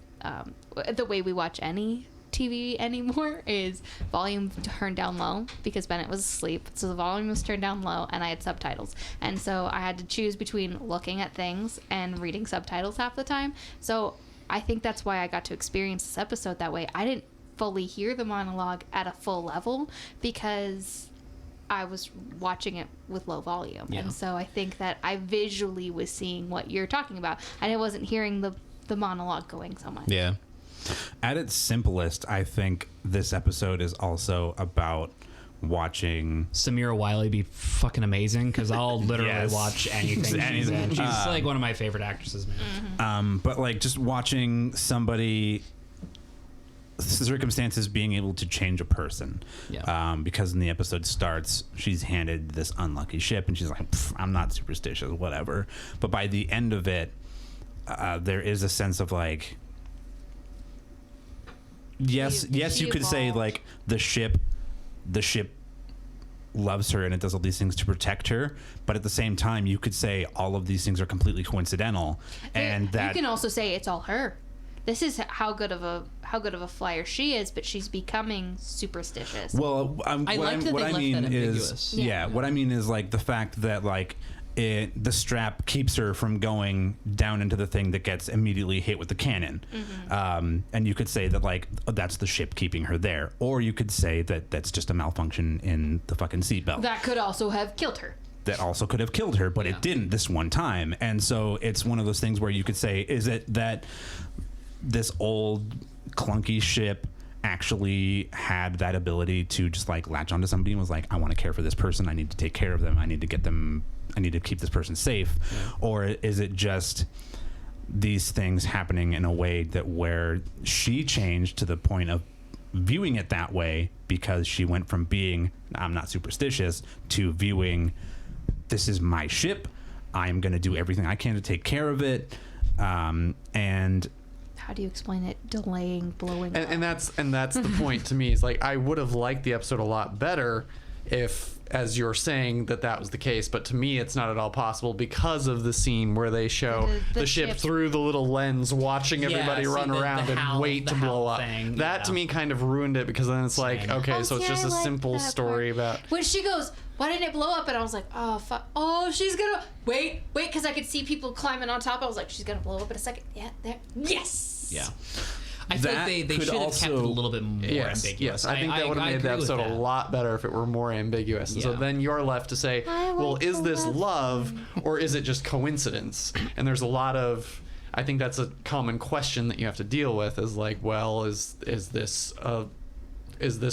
the way we watch any TV anymore is volume turned down low because Bennett was asleep, so the volume was turned down low and I had subtitles, and so I had to choose between looking at things and reading subtitles half the time. So I think that's why I got to experience this episode that way. I didn't fully hear the monologue at a full level because I was watching it with low volume. Yeah. And so I think that I visually was seeing what you're talking about, and I wasn't hearing the monologue going so much. Yeah. At its simplest, I think this episode is also about watching. Samira Wiley be fucking amazing because I'll literally Yes. watch anything she's in. She's like one of my favorite actresses, man. But like just watching somebody circumstances being able to change a person. Yeah. Because when the episode starts, she's handed this unlucky ship and she's like, I'm not superstitious, whatever. But by the end of it, there is a sense of like, yes, you could say evolved. like the ship loves her and it does all these things to protect her, but at the same time you could say all of these things are completely coincidental, and that you can also say it's all her. this is how good of a flyer she is, but she's becoming superstitious. Well, I like that they left that ambiguous. What I mean is like the fact that like the strap keeps her from going down into the thing that gets immediately hit with the cannon. And you could say that like that's the ship keeping her there, or you could say that that's just a malfunction in the fucking seatbelt. That could also have killed her. That also could have killed her, but it didn't this one time. And so it's one of those things where you could say, is it that this old clunky ship actually had that ability to just like latch onto somebody and was like, I want to care for this person, I need to take care of them, I need to keep this person safe? Or is it just these things happening in a way that where she changed to the point of viewing it that way because she went from being I'm not superstitious to viewing this is my ship, I'm going to do everything I can to take care of it, and how do you explain it? Delaying blowing up. And that's the point to me. Is like I would have liked the episode a lot better if, as you're saying, that was the case. But to me, it's not at all possible because of the scene where they show the ship through the little lens, watching everybody run around and wait to blow up. That to me kind of ruined it, because then it's like, okay, so it's just a simple story about when she goes, why didn't it blow up? And I was like, oh fuck, oh she's gonna wait, because I could see people climbing on top. I was like, she's gonna blow up in a second. Yeah, there, yes. Yeah. I feel like they should have kept it a little bit more ambiguous. Yes, I think that would have made the episode a lot better if it were more ambiguous. And so then you're left to say, well, is this love or is it just coincidence? And there's a lot of, I think that's a common question that you have to deal with, is like, well, is this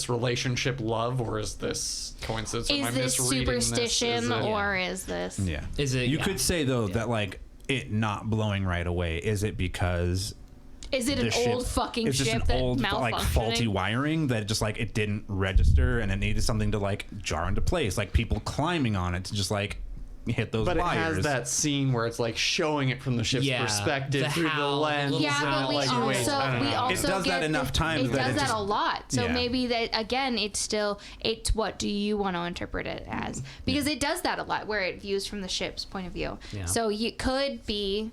relationship love, or is this coincidence? Is this superstition, or is this? Yeah. Is it? You could say though that like it not blowing right away. Is it because? Is it an old fucking ship that malfunctioning? Like faulty wiring that just like it didn't register and it needed something to like jar into place, like people climbing on it to just like hit those wires. But it has that scene where it's like showing it from the ship's perspective through the lens. Yeah, but we also it does that enough times. It does that a lot. So maybe that again, it's what do you want to interpret it as? Because it does that a lot, where it views from the ship's point of view. Yeah. So you could be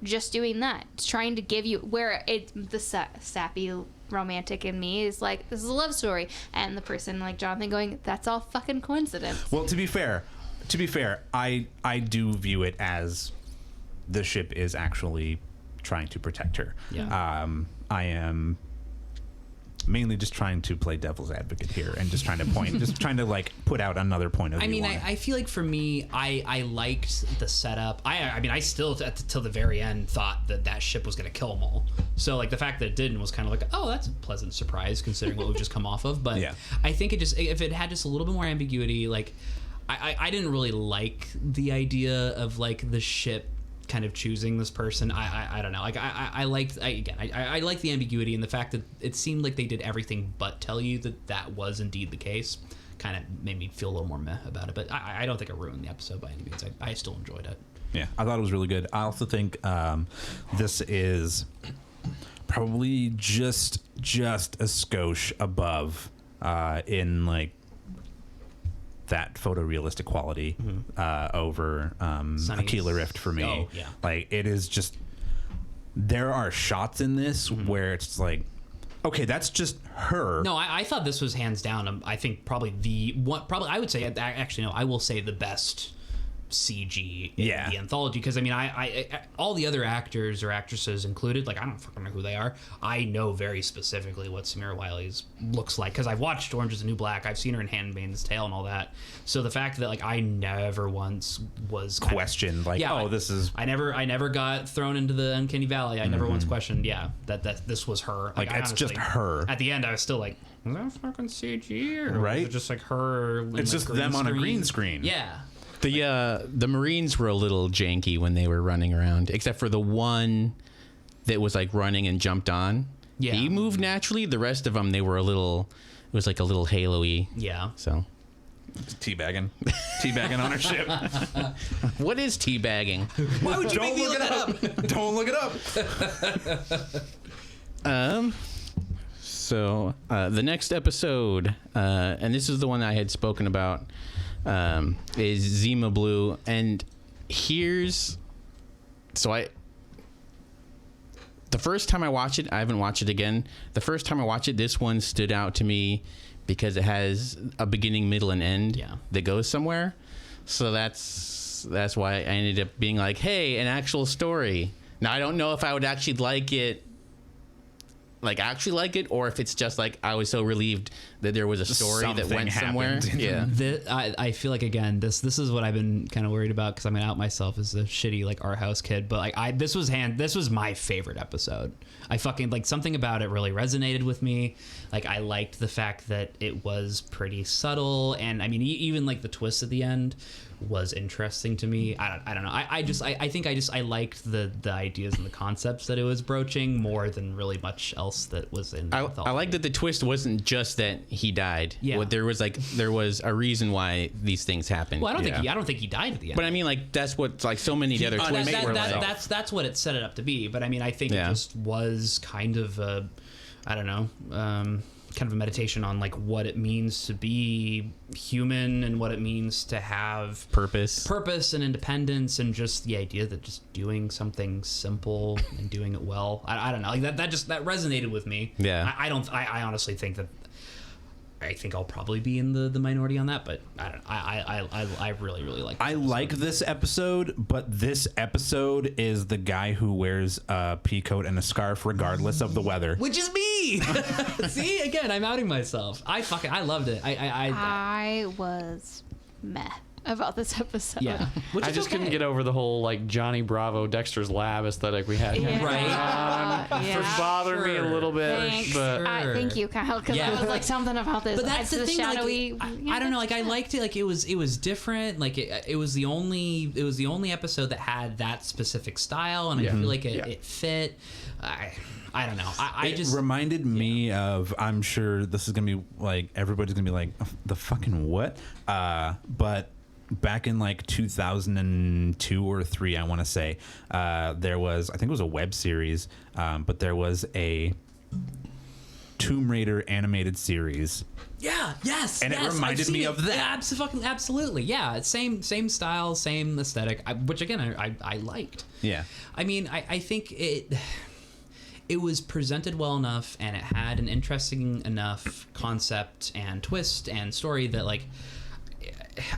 just doing that. It's trying to give you where the sappy romantic in me is like, this is a love story, and the person like Jonathan going, that's all fucking coincidence. Well, to be fair, I do view it as the ship is actually trying to protect her. Yeah. I am mainly just trying to play devil's advocate here and just trying to like put out another point of view. I mean, I feel like for me, I liked the setup. I mean, I still till the very end thought that ship was going to kill them all. So like the fact that it didn't was kind of like, oh, that's a pleasant surprise considering what we've just come off of. But I think if it had just a little bit more ambiguity, like I didn't really like the idea of like the ship kind of choosing this person. I don't know. Like I liked the ambiguity and the fact that it seemed like they did everything but tell you that was indeed the case. Kind of made me feel a little more meh about it. But I don't think it ruined the episode by any means. I still enjoyed it. Yeah, I thought it was really good. I also think this is probably just a skosh above in like that photorealistic quality over Aquila Rift for me. Oh, yeah. Like it is just, there are shots in this where it's like, okay, that's just her. No, I thought this was hands down. I think probably I would say, actually no, I will say the best CG in the anthology, because I mean I all the other actors or actresses included, like I don't fucking know who they are. I know very specifically what Samira Wiley's looks like because I've watched Orange Is the New Black. I've seen her in Handmaid's Tale and all that. So the fact that like I never once was questioned this is I never got thrown into the uncanny valley. I never once questioned that this was her. Like it's honestly, just her. At the end I was still like, is that fucking CG or right? was it just like her? It's just them on a green screen. Yeah. The Marines were a little janky when they were running around, except for the one that was like running and jumped on. Yeah, he moved naturally. The rest of them, they were it was like a little halo-y. Yeah. So teabagging on our ship. What is teabagging? Why would you Don't look it up? Don't look it up. So the next episode, and this is the one I had spoken about, is Zima Blue, and the the first time I watched it, I haven't watched it again. The first time I watched it, this one stood out to me because it has a beginning, middle, and end that goes somewhere. So that's why I ended up being like, hey, an actual story. Now, I don't know if I would actually like it, or if it's just like I was so relieved that there was a story that went somewhere. Yeah. I feel like, again, this is what I've been kind of worried about, because I'm gonna out myself as a shitty like our house kid, but like this was my favorite episode. I fucking like, something about it really resonated with me. Like, I liked the fact that it was pretty subtle, and I mean even like the twist at the end was interesting to me. I don't know. I think I liked the ideas and the concepts that it was broaching more than really much else that was in. I like that the twist wasn't just that he died. Yeah. Well, there was a reason why these things happened. Well, I don't think he died at the end. But I mean, like, that's what like so many of the other twists were like. That's what it set it up to be. But I mean, I think it just was kind of a, I don't know, kind of a meditation on like what it means to be human and what it means to have purpose and independence, and just the idea that just doing something simple and doing it well. I don't know, like that resonated with me. Yeah. I honestly think that I think I'll probably be in the minority on that, but I really like this episode. Like this episode, but this episode is the guy who wears a pea coat and a scarf regardless of the weather. Which is me. See, again, I'm outing myself. I loved it. I was meh about this episode. Yeah. I just couldn't get over the whole like Johnny Bravo, Dexter's Lab aesthetic we had. Yeah. Right. It bothered me a little bit. Thanks. But Thank you, Kyle, because I was like, something about this. But that's the thing. Shadowy. Like, I don't know. Like, I liked it. Like, it was different. Like, it was the only episode that had that specific style, and I feel like it fit. I don't know. It just reminded me of, I'm sure this is gonna be like, everybody's gonna be like, the fucking what? But back in like 2002 or 3, I want to say, there was, I think it was a web series, but there was a Tomb Raider animated series. Yeah. Yes. And it reminded me of that. Yeah, absolutely. Yeah. Same style, same aesthetic. Which again, I liked. Yeah. I mean, I think it was presented well enough, and it had an interesting enough concept and twist and story that, like,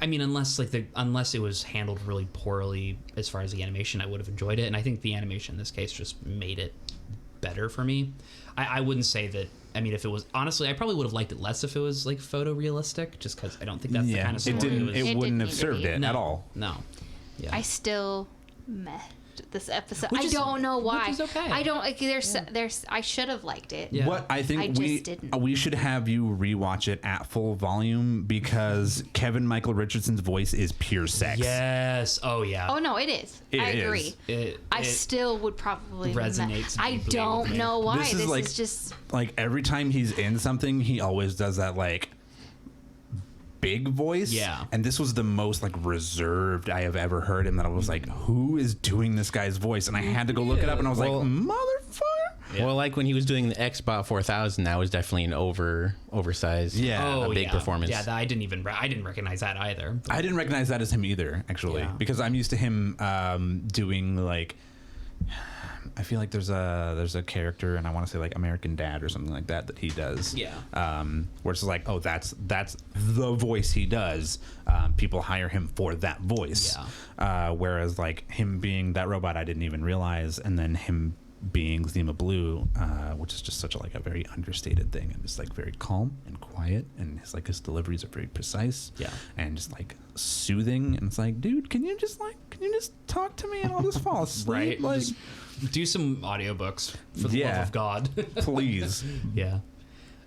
I mean, unless it was handled really poorly as far as the animation, I would have enjoyed it. And I think the animation in this case just made it better for me. I wouldn't say that. I mean, if it was, honestly, I probably would have liked it less if it was like photorealistic, just because I don't think that's the kind of story. It wouldn't have served it at all. No. Yeah. I still meh this episode. Which I don't know why. Which is okay. I don't like. There's. I should have liked it. Yeah. What I think I just didn't. we should have you rewatch it at full volume, because Kevin Michael Richardson's voice is pure sex. Yes. Oh yeah. Oh no, it is. I agree. I still would probably resonates I deeply don't with me. know why. This is like, just like every time he's in something, he always does that like big voice. Yeah. And this was the most like reserved I have ever heard him, that I was like, who is doing this guy's voice? And I had to go look it up, and I was like, motherfucker. Yeah. Well, like when he was doing the Xbox 4000, that was definitely an oversized, a big performance. Yeah, I didn't recognize that either. I didn't recognize that as him either, actually, because I'm used to him doing like, I feel like there's a character, and I want to say like American Dad or something like that he does. Yeah. Where it's like, oh, that's the voice he does. People hire him for that voice. Yeah. Whereas like him being that robot, I didn't even realize, and then him being Zima Blue, which is just such a very understated thing, and just like very calm and quiet, and his deliveries are very precise. Yeah. And just like soothing, and it's like, dude, can you just talk to me and I'll just fall asleep? Right. Like, just do some audiobooks for the love of God. Please. Yeah.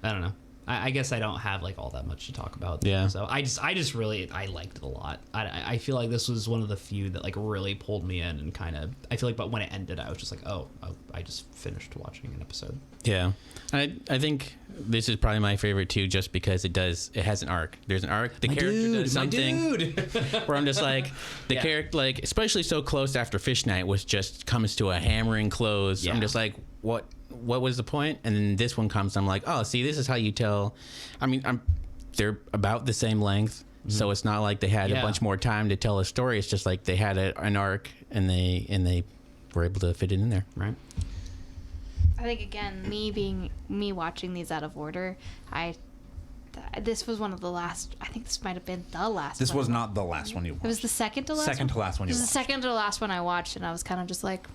I don't know. I guess I don't have like all that much to talk about. Yeah. So I just really, I liked it a lot. I feel like this was one of the few that like really pulled me in, and kind of, I feel like, but when it ended, I was just like, oh, I just finished watching an episode. Yeah. I think this is probably my favorite too, just because it has an arc. There's an arc. The character does something where I'm just like, the character, like, especially so close after Fish Night comes to a hammering close. Yeah. I'm just like, what was the point? And then this one comes, I'm like, oh, see, this is how you tell. I mean, they're about the same length, so it's not like they had a bunch more time to tell a story. It's just like they had an arc, and they were able to fit it in there. Right. I think again, me watching these out of order, this was one of the last. I think this might have been the last. This one. was not the last one you watched. It was the second to last. Second to last one you It was watched. the second to last one I watched, and I was kind of just like,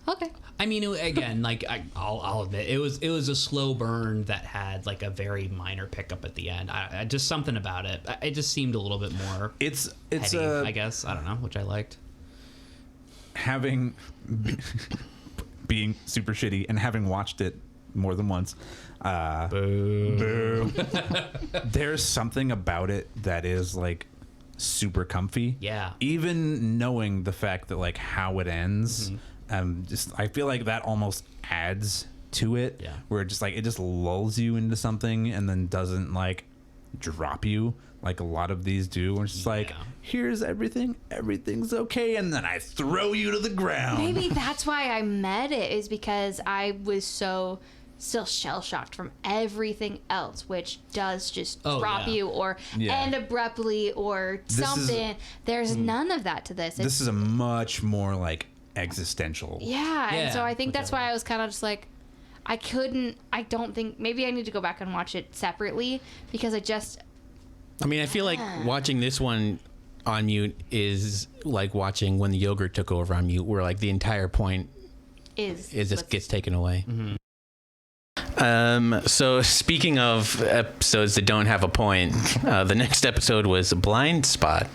okay. I mean, again, like I'll admit, it was a slow burn that had like a very minor pickup at the end. I just something about it. It just seemed a little bit more. It's heady, I guess, I don't know, which I liked. Being super shitty and having watched it more than once. Boo. There's something about it that is like super comfy. Yeah. Even knowing the fact that like how it ends, I feel like that almost adds to it. Yeah. Where it just lulls you into something and then doesn't like drop you like a lot of these do. Where it's just like, here's everything's okay, and then I throw you to the ground. Maybe that's why I met it, is because I was so still shell shocked from everything else, which does just drop you or end abruptly or something. There's none of that to this. This is a much more like existential. Yeah, and so I think that's why I was kind of just like, I don't think, maybe I need to go back and watch it separately, because I mean, I feel like watching this one on mute is like watching When the Yogurt Took Over on mute, where like the entire point is just gets taken away. So speaking of episodes that don't have a point, the next episode was Blind Spot.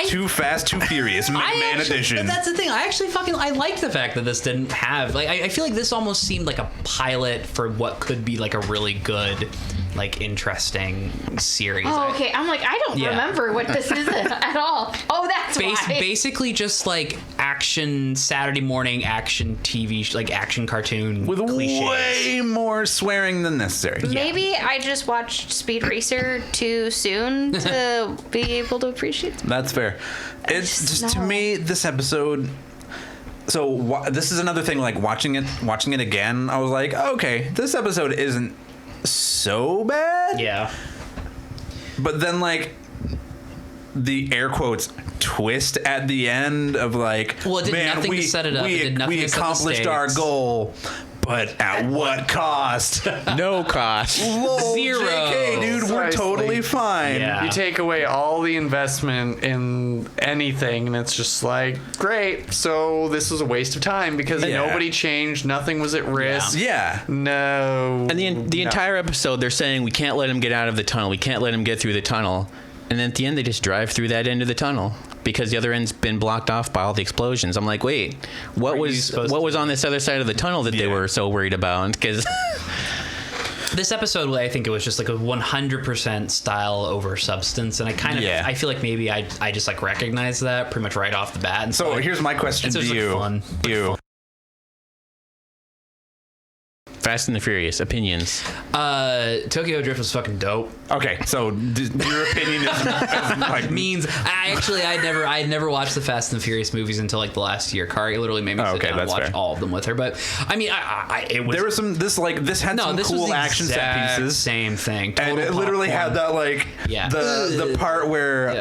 Too Fast, Too Furious, Man Edition. That's the thing. I like the fact that this didn't have like. I feel like this almost seemed like a pilot for what could be like a really good, like interesting series. Oh, okay. I'm like, I don't remember what this is at all. Oh, that's why. Basically, just like action Saturday morning action TV, like action cartoon with cliches. Way more swearing than necessary. Maybe I just watched Speed Racer too soon to be able to appreciate. That's fair. It's just to me, this episode. So this is another thing. Like watching it again, I was like, okay, this episode isn't so bad. Yeah. But then like the air quotes twist at the end of like, well, it did nothing to set it up. We accomplished our goal. But at what cost? No cost. Lol, Zero. JK, dude, we're totally fine. Yeah. You take away all the investment in anything, and it's just like, great. So this was a waste of time because nobody changed. Nothing was at risk. Yeah. No. And the entire episode, they're saying we can't let him get out of the tunnel. We can't let him get through the tunnel. And then at the end, they just drive through that end of the tunnel because the other end's been blocked off by all the explosions. I'm like, wait, what was on this other side of the tunnel that they were so worried about? Because this episode, I think it was just like a 100% style over substance, and I kind of, I feel like maybe I just like recognized that pretty much right off the bat. And so here's my question to you. Fast and the Furious opinions. Tokyo Drift was fucking dope. Okay, so your opinion is like means I never watched the Fast and the Furious movies until like the last year. Kari literally made me sit down and watch all of them with her. But I mean, it was there was some this had some cool action set pieces. Same thing, and it literally had that like the part where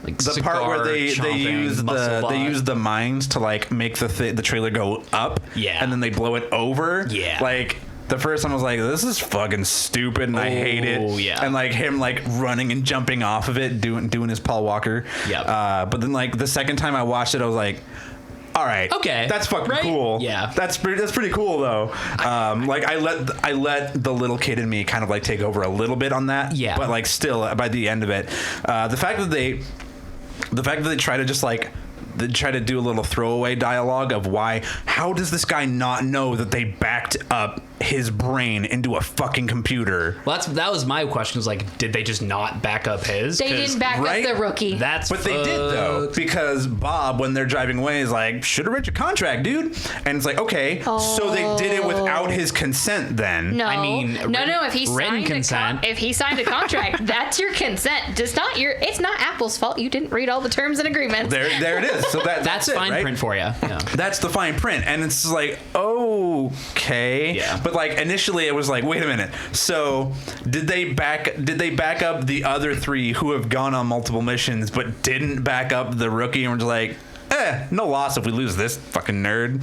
the part where they use the mines to like make the trailer go up, and then they blow it over. Like the first one was like, this is fucking stupid, and I hate it. And like him like running and jumping off of it, doing his Paul Walker. But then like the second time I watched it, I was like, all right, okay, that's fucking cool. Yeah, that's pretty cool though. Like I let the little kid in me kind of like take over a little bit on that. Yeah, but like still by the end of it, the fact that they try to just like try to do a little throwaway dialogue of how does this guy not know that they backed up his brain into a fucking computer? Well, that was my question. Was like, did they just not back up his? They didn't back up the rookie. But they did though, because Bob, when they're driving away, is like, should have read your contract, dude. And it's like, okay, so they did it without his consent then. No, I mean, no. If he signed consent. If he signed a contract, that's your consent. It's not Apple's fault. You didn't read all the terms and agreements. There it is. So that's it, fine right? print for you. Yeah. That's the fine print, and it's like, okay. Yeah. But like initially, it was like, wait a minute. So did they back up the other three who have gone on multiple missions, but didn't back up the rookie? And we're just like, no loss if we lose this fucking nerd.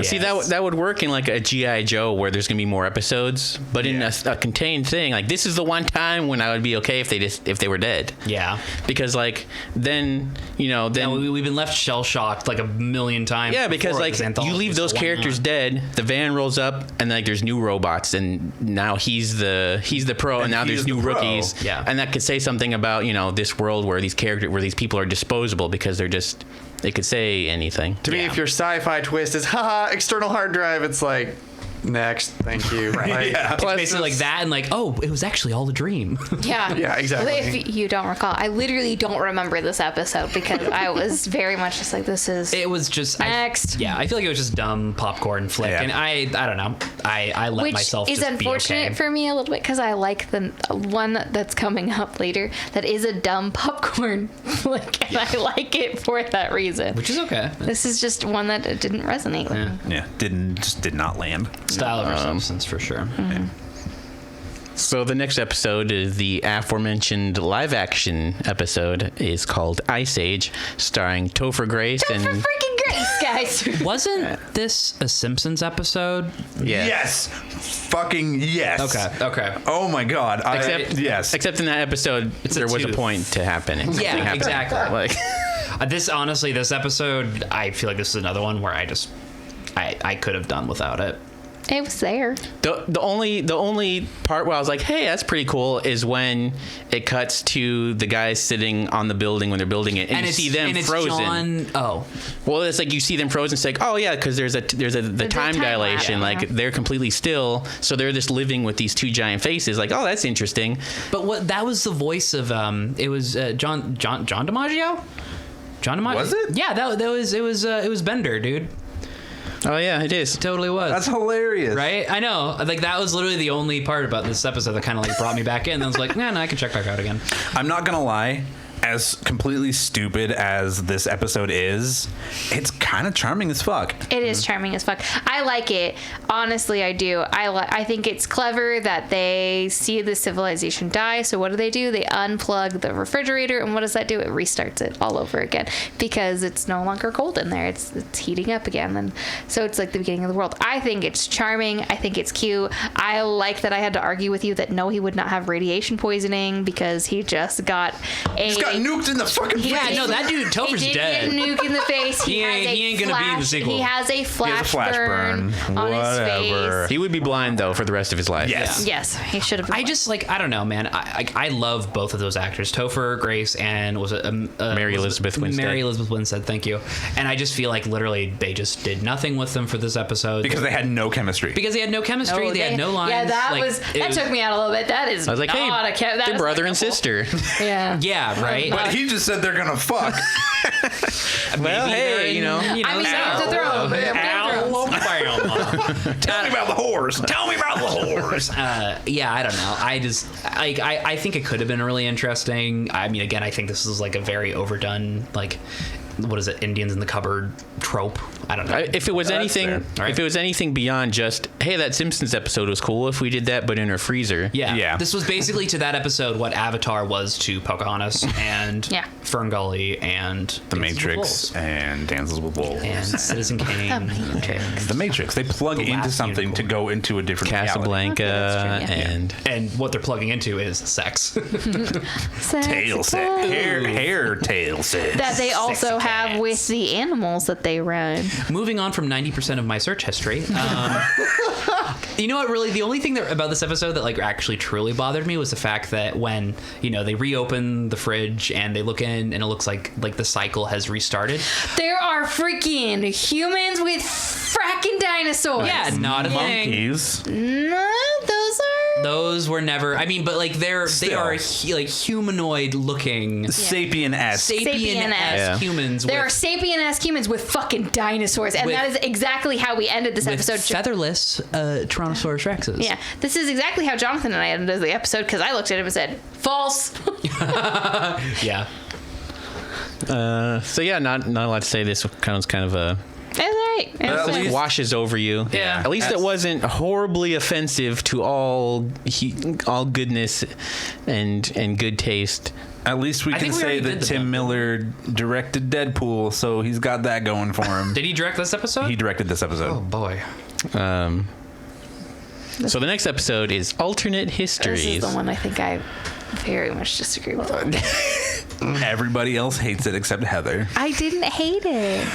See, that would work in like a G.I. Joe where there's gonna be more episodes, but in a contained thing, like this is the one time when I would be okay if they were dead. Yeah. Because like then we've been left shell shocked like a million times. Yeah, because like you leave those characters dead, the van rolls up, and like there's new robots, and now he's the pro, and now there's new rookies. Yeah. And that could say something about this world where these people are disposable because they could say anything. To me, if your sci-fi twist is haha external hard drive, it's like next, thank you. Right? It's basically like that, and like, oh, it was actually all a dream. Yeah. Yeah, exactly. If you don't recall, I literally don't remember this episode because I was very much just like, this is. It was just next. I feel like it was just dumb popcorn flick, and I don't know. I let myself. Which is just unfortunate be okay. for me a little bit because I like the one that's coming up later that is a dumb popcorn flick, and I like it for that reason. Which is okay. This is just one that didn't resonate with me. Yeah, did not land. Style over substance for sure. Mm-hmm. So the next episode is the aforementioned live-action episode. Is called Ice Age, starring Topher Grace Topher and freaking Grace, guys. Wasn't this a Simpsons episode? Yes. Fucking yes. Okay. Oh my god. Yes. Except in that episode, there was a point to happen. And something happened. Exactly. Like, This episode, I feel like this is another one where I could have done without it. It was there. the only part where I was like, hey, that's pretty cool is when it cuts to the guys sitting on the building when they're building it, and you see them frozen. Well, it's like you see them frozen. It's like, oh yeah, because there's the time dilation. Like they're completely still, so they're just living with these two giant faces. Like, oh, that's interesting. But that was the voice of it was John DiMaggio. John DiMaggio. Was it? Yeah, it was Bender, dude. Oh yeah, it is. It totally was. That's hilarious. Right? I know. Like that was literally the only part about this episode that kind of like brought me back in. And I was like, no, I can check back out again. I'm not gonna lie. As completely stupid as this episode is, it's kind of charming as fuck. It is charming as fuck. I like it. Honestly, I do. I think it's clever that they see the civilization die. So what do? They unplug the refrigerator, and what does that do? It restarts it all over again because it's no longer cold in there. It's heating up again, and so it's like the beginning of the world. I think it's charming. I think it's cute. I like that I had to argue with you that no, he would not have radiation poisoning because he just got nuked in the fucking face. Yeah, no, that dude Topher's he did dead. Get a nuke in the face. He ain't gonna be in the sequel. He has a flash burn on his face. He would be blind though for the rest of his life. Yes. Yes, he should have. I just like I don't know, man. I love both of those actors, Topher Grace and was it Mary Elizabeth Winstead. Mary Elizabeth Winstead, thank you. And I just feel like literally they just did nothing with them for this episode Because they had no chemistry. they had no chemistry. They had no lines. Yeah, that took me out a little bit. That is. I was like, hey, they're brother and sister. Yeah. Yeah, right. But he just said they're gonna fuck. Well, hey, I mean, Ow. to throw. Tell me about the whores. Tell me about the whores. Yeah, I don't know. I think it could have been really interesting. I mean, again, I think this is like a very overdone, like, what is it, Indians in the cupboard trope. I don't know. If it was anything, Right. if it was anything beyond just, hey, that Simpsons episode was cool. If we did that, but in her freezer. Yeah. This was basically to that episode what Avatar was to Pocahontas and Fern Gully and The Matrix and Dances with Wolves and Citizen Kane. The Matrix. They plug into last something unicorn. to go into a different Casablanca Okay, that's true, and And what they're plugging into is sex. tail set. Hair tail set. That they also have with the animals that they run. Moving on from 90% of my search history. You know what? Really, the only thing about this episode that like actually truly bothered me was the fact that when they reopen the fridge and they look in and it looks like the cycle has restarted. There are freaking humans with fracking dinosaurs. Yeah, not a thing. Monkeys. No, Those were never. I mean, but like they are like humanoid looking, Sapien-esque. sapien-esque humans. There are with, sapien-esque humans with fucking dinosaurs, and With- that is exactly how we ended this with episode. featherless Tyrannosaurus rexes. Yeah, this is exactly how Jonathan and I ended the episode because I looked at him and said, "False." Yeah. so yeah, not a lot to say. This was kind of a It's all great. It was great. Washes over you. Yeah. At least it wasn't horribly offensive to all goodness and good taste. At least we I can think we say already did that the Tim Deadpool. Miller directed Deadpool, so he's got that going for him. Did he direct this episode? He directed this episode. Oh boy. So the next episode is alternate histories. This is the one I think I very much disagree with. Everybody else hates it except Heather. I didn't hate it.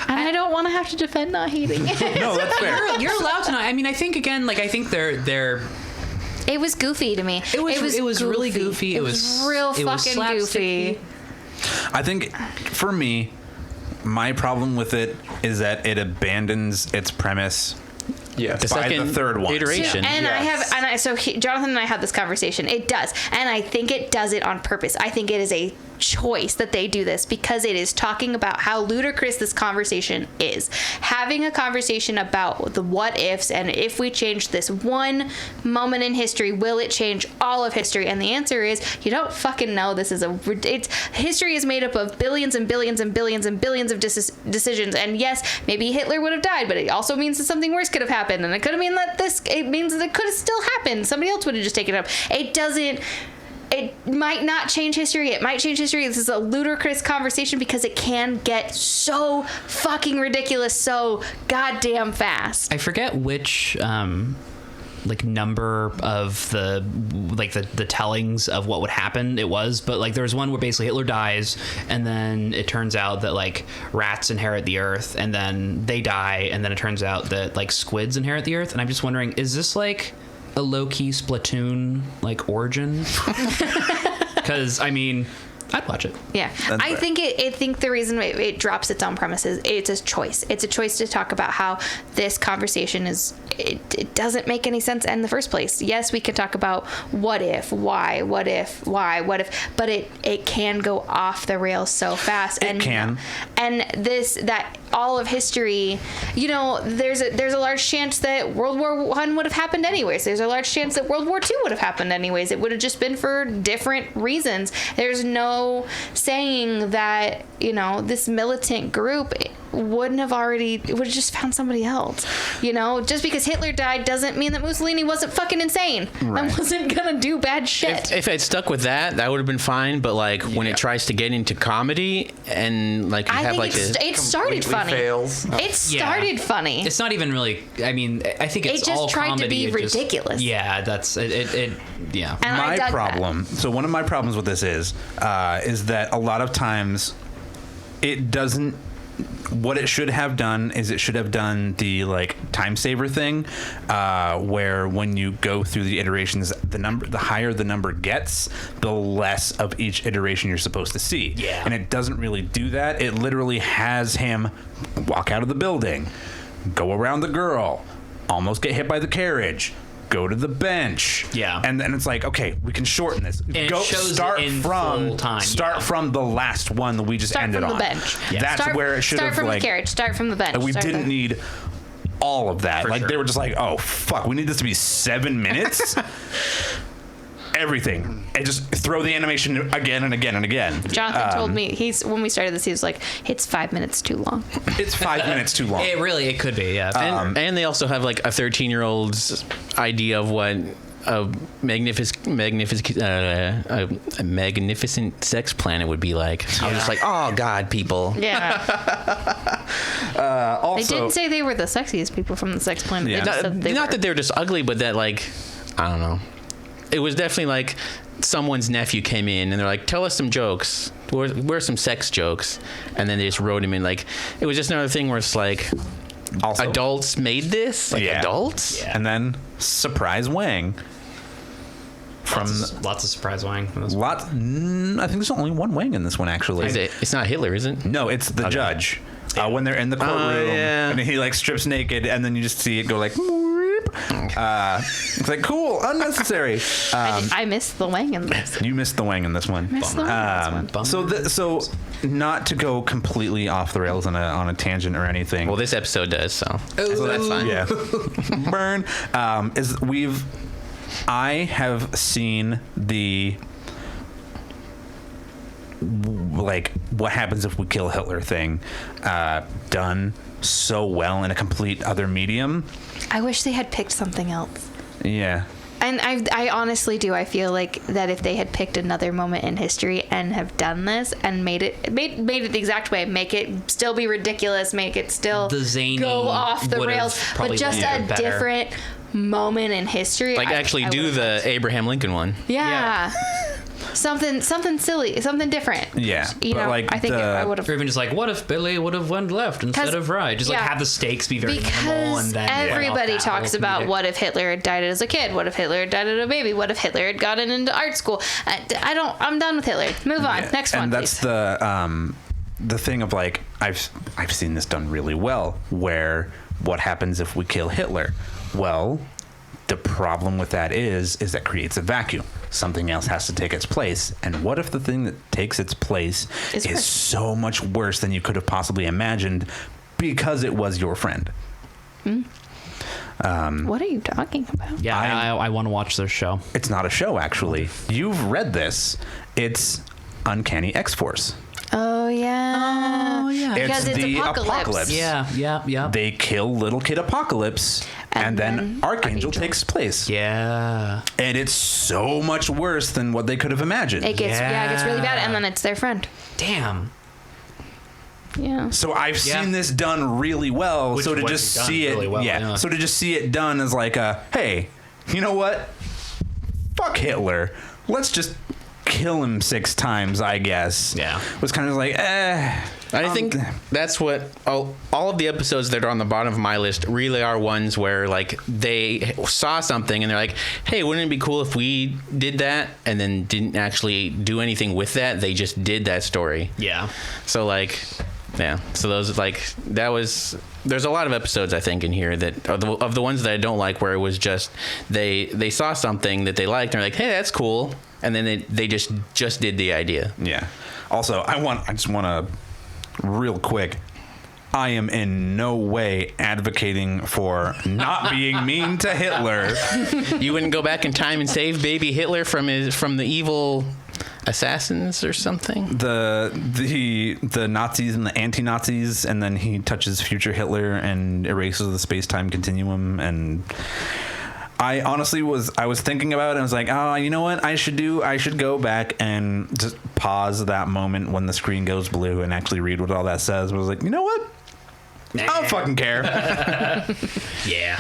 And I don't want to have to defend not hating it. No, that's fair. You're allowed to not. I mean, I think again, like I think they're. It was goofy to me. It was really goofy. It was real fucking goofy. I think for me, my problem with it is that it abandons its premise. Yes. The by second the third one. iteration. And Yes. Jonathan and I had this conversation. It does, and I think it does it on purpose. I think it is a choice that they do this because it is talking about how ludicrous this conversation is. Having a conversation about the what ifs and if we change this one moment in history, will it change all of history? And the answer is you don't fucking know. History is made up of billions and billions and billions and billions of decisions. And yes, maybe Hitler would have died, but it also means that something worse could have happened, and it could have mean that it means that it could have still happened. Somebody else would have just taken it up. It might not change history. It might change history. This is a ludicrous conversation because it can get so fucking ridiculous so goddamn fast. I forget which number of the tellings of what would happen it was, but like there was one where basically Hitler dies and then it turns out that like rats inherit the earth and then they die and then it turns out that like squids inherit the earth, and I'm just wondering, is this like a low-key Splatoon like origin? Because I mean, I'd watch it. Yeah, I think the reason it drops its own premises, it's a choice. It's a choice to talk about how this conversation it doesn't make any sense in the first place. Yes, we could talk about what if, why, what if, but it can go off the rails so fast. It can. And that all of history, there's a large chance that World War I would have happened anyways. There's a large chance that World War II would have happened anyways. It would have just been for different reasons. There's no saying that, this militant group would have just found somebody else. Just because Hitler died doesn't mean that Mussolini wasn't fucking insane and wasn't gonna do bad shit. If it stuck with that would have been fine. But like when it tries to get into comedy and like you have like it started funny. Fails. It started funny. It's not even really. I mean, I think it's It just all tried to comedy. be ridiculous. Yeah, that's it. Yeah. And I My dug problem. So one of my problems with this is that a lot of times it doesn't. What it should have done is it should have done the like time saver thing, where when you go through the iterations, the higher the number gets, the less of each iteration you're supposed to see. Yeah. And it doesn't really do that. It literally has him walk out of the building, go around the girl, almost get hit by the carriage, go to the bench. Yeah. And then it's like, okay, we can shorten this. And it shows start it in from full time, start yeah. from the last one that we just Start ended from on. the bench. Yeah. That's where it should have Start from like the carriage. Start from the bench. we didn't need all of that. For Like sure. they were just like, oh fuck, we need this to be 7 minutes. Everything. And just throw the animation again and again and again. Jonathan told me when we started this, he was like, "It's 5 minutes too long." It's 5 minutes too long. It could be. Yeah. and they also have like a 13-year-old's idea of what a magnificent sex planet would be like. I was just like, oh god, people. Yeah. Also, They didn't say they were the sexiest people from the Sex Planet. Yeah. They just said they Not were. that they're just ugly, but that like, I don't know. It was definitely like someone's nephew came in and they're like, tell us some jokes. Where's some sex jokes? And then they just wrote him in. Like, it was just another thing where it's like, also, adults made this? Like, Yeah. adults? Yeah. and then surprise Wang. From Lots of surprise wang. I think there's only one Wang in this one actually. Is it? It's not Hitler, is it? No, it's the judge. When they're in the courtroom, yeah. and he like strips naked, and then you just see it go like. It's like cool, unnecessary. I missed the Wang in this. You missed the Wang in this one. Missed the Wang in this one. So not to go completely off the rails on a tangent or anything. Well, this episode does, so that's fine. Yeah. Burn. I have seen the like what happens if we kill Hitler thing done so well in a complete other medium. I wish they had picked something else. Yeah. And I honestly do. I feel like that if they had picked another moment in history and have done this and made it the exact way, make it still be ridiculous, make it still The zany go off the would've rails, probably but just landed a better. different moment in history. Like, actually do would've the liked. Abraham Lincoln one. Yeah. Something silly, something different. Yeah, You but know, like I think I would have. Or even just like, what if Billy would have went left instead 'Cause- of right? Just like yeah. have the stakes be very minimal, Because and then everybody off that talks whole about comedic- what if Hitler had died as a kid? What if Hitler had died as a baby? What if Hitler had gotten into art school? I'm done with Hitler. Move on. Yeah. Next one, And that's please. the thing of like I've seen this done really well. Where what happens if we kill Hitler? Well, the problem with that is that creates a vacuum. Something else has to take its place. And what if the thing that takes its place Is is worse. so much worse than you could have possibly imagined because it was your friend? What are you talking about? Yeah, I want to watch this show. It's not a show, actually. You've read this. It's Uncanny X-Force. Oh yeah. Because It's it's the apocalypse. apocalypse. Yeah. They kill little kid Apocalypse, and then Archangel takes place. Yeah. And it's so much worse than what they could have imagined. It gets it gets really bad, and then it's their friend. Damn. Yeah. So I've Yeah. seen this done really well. Which so to is what just you've done see it, really well, yeah. yeah. So to just see it done as like a, hey, you know what? Fuck Hitler. Let's just kill him 6 times, I guess. Yeah. Was kind of like, I think that's what all of the episodes that are on the bottom of my list really are ones where like they saw something and they're like, hey, wouldn't it be cool if we did that, and then didn't actually do anything with that. They just did that story. Yeah. So like, yeah. So those like that was. There's a lot of episodes I think in here that of the ones that I don't like where it was just they saw something that they liked and they're like, hey, that's cool, and then they just did the idea. yeah. Also, I just want to real quick. I am in no way advocating for not being mean to Hitler. You wouldn't go back in time and save baby Hitler from the evil assassins or something? The Nazis and the anti-Nazis, and then he touches future Hitler and erases the space-time continuum. And I honestly was thinking about it and I was like, oh, you know what I should do? I should go back and just pause that moment when the screen goes blue and actually read what all that says. I was like, you know what? I don't fucking care. Yeah.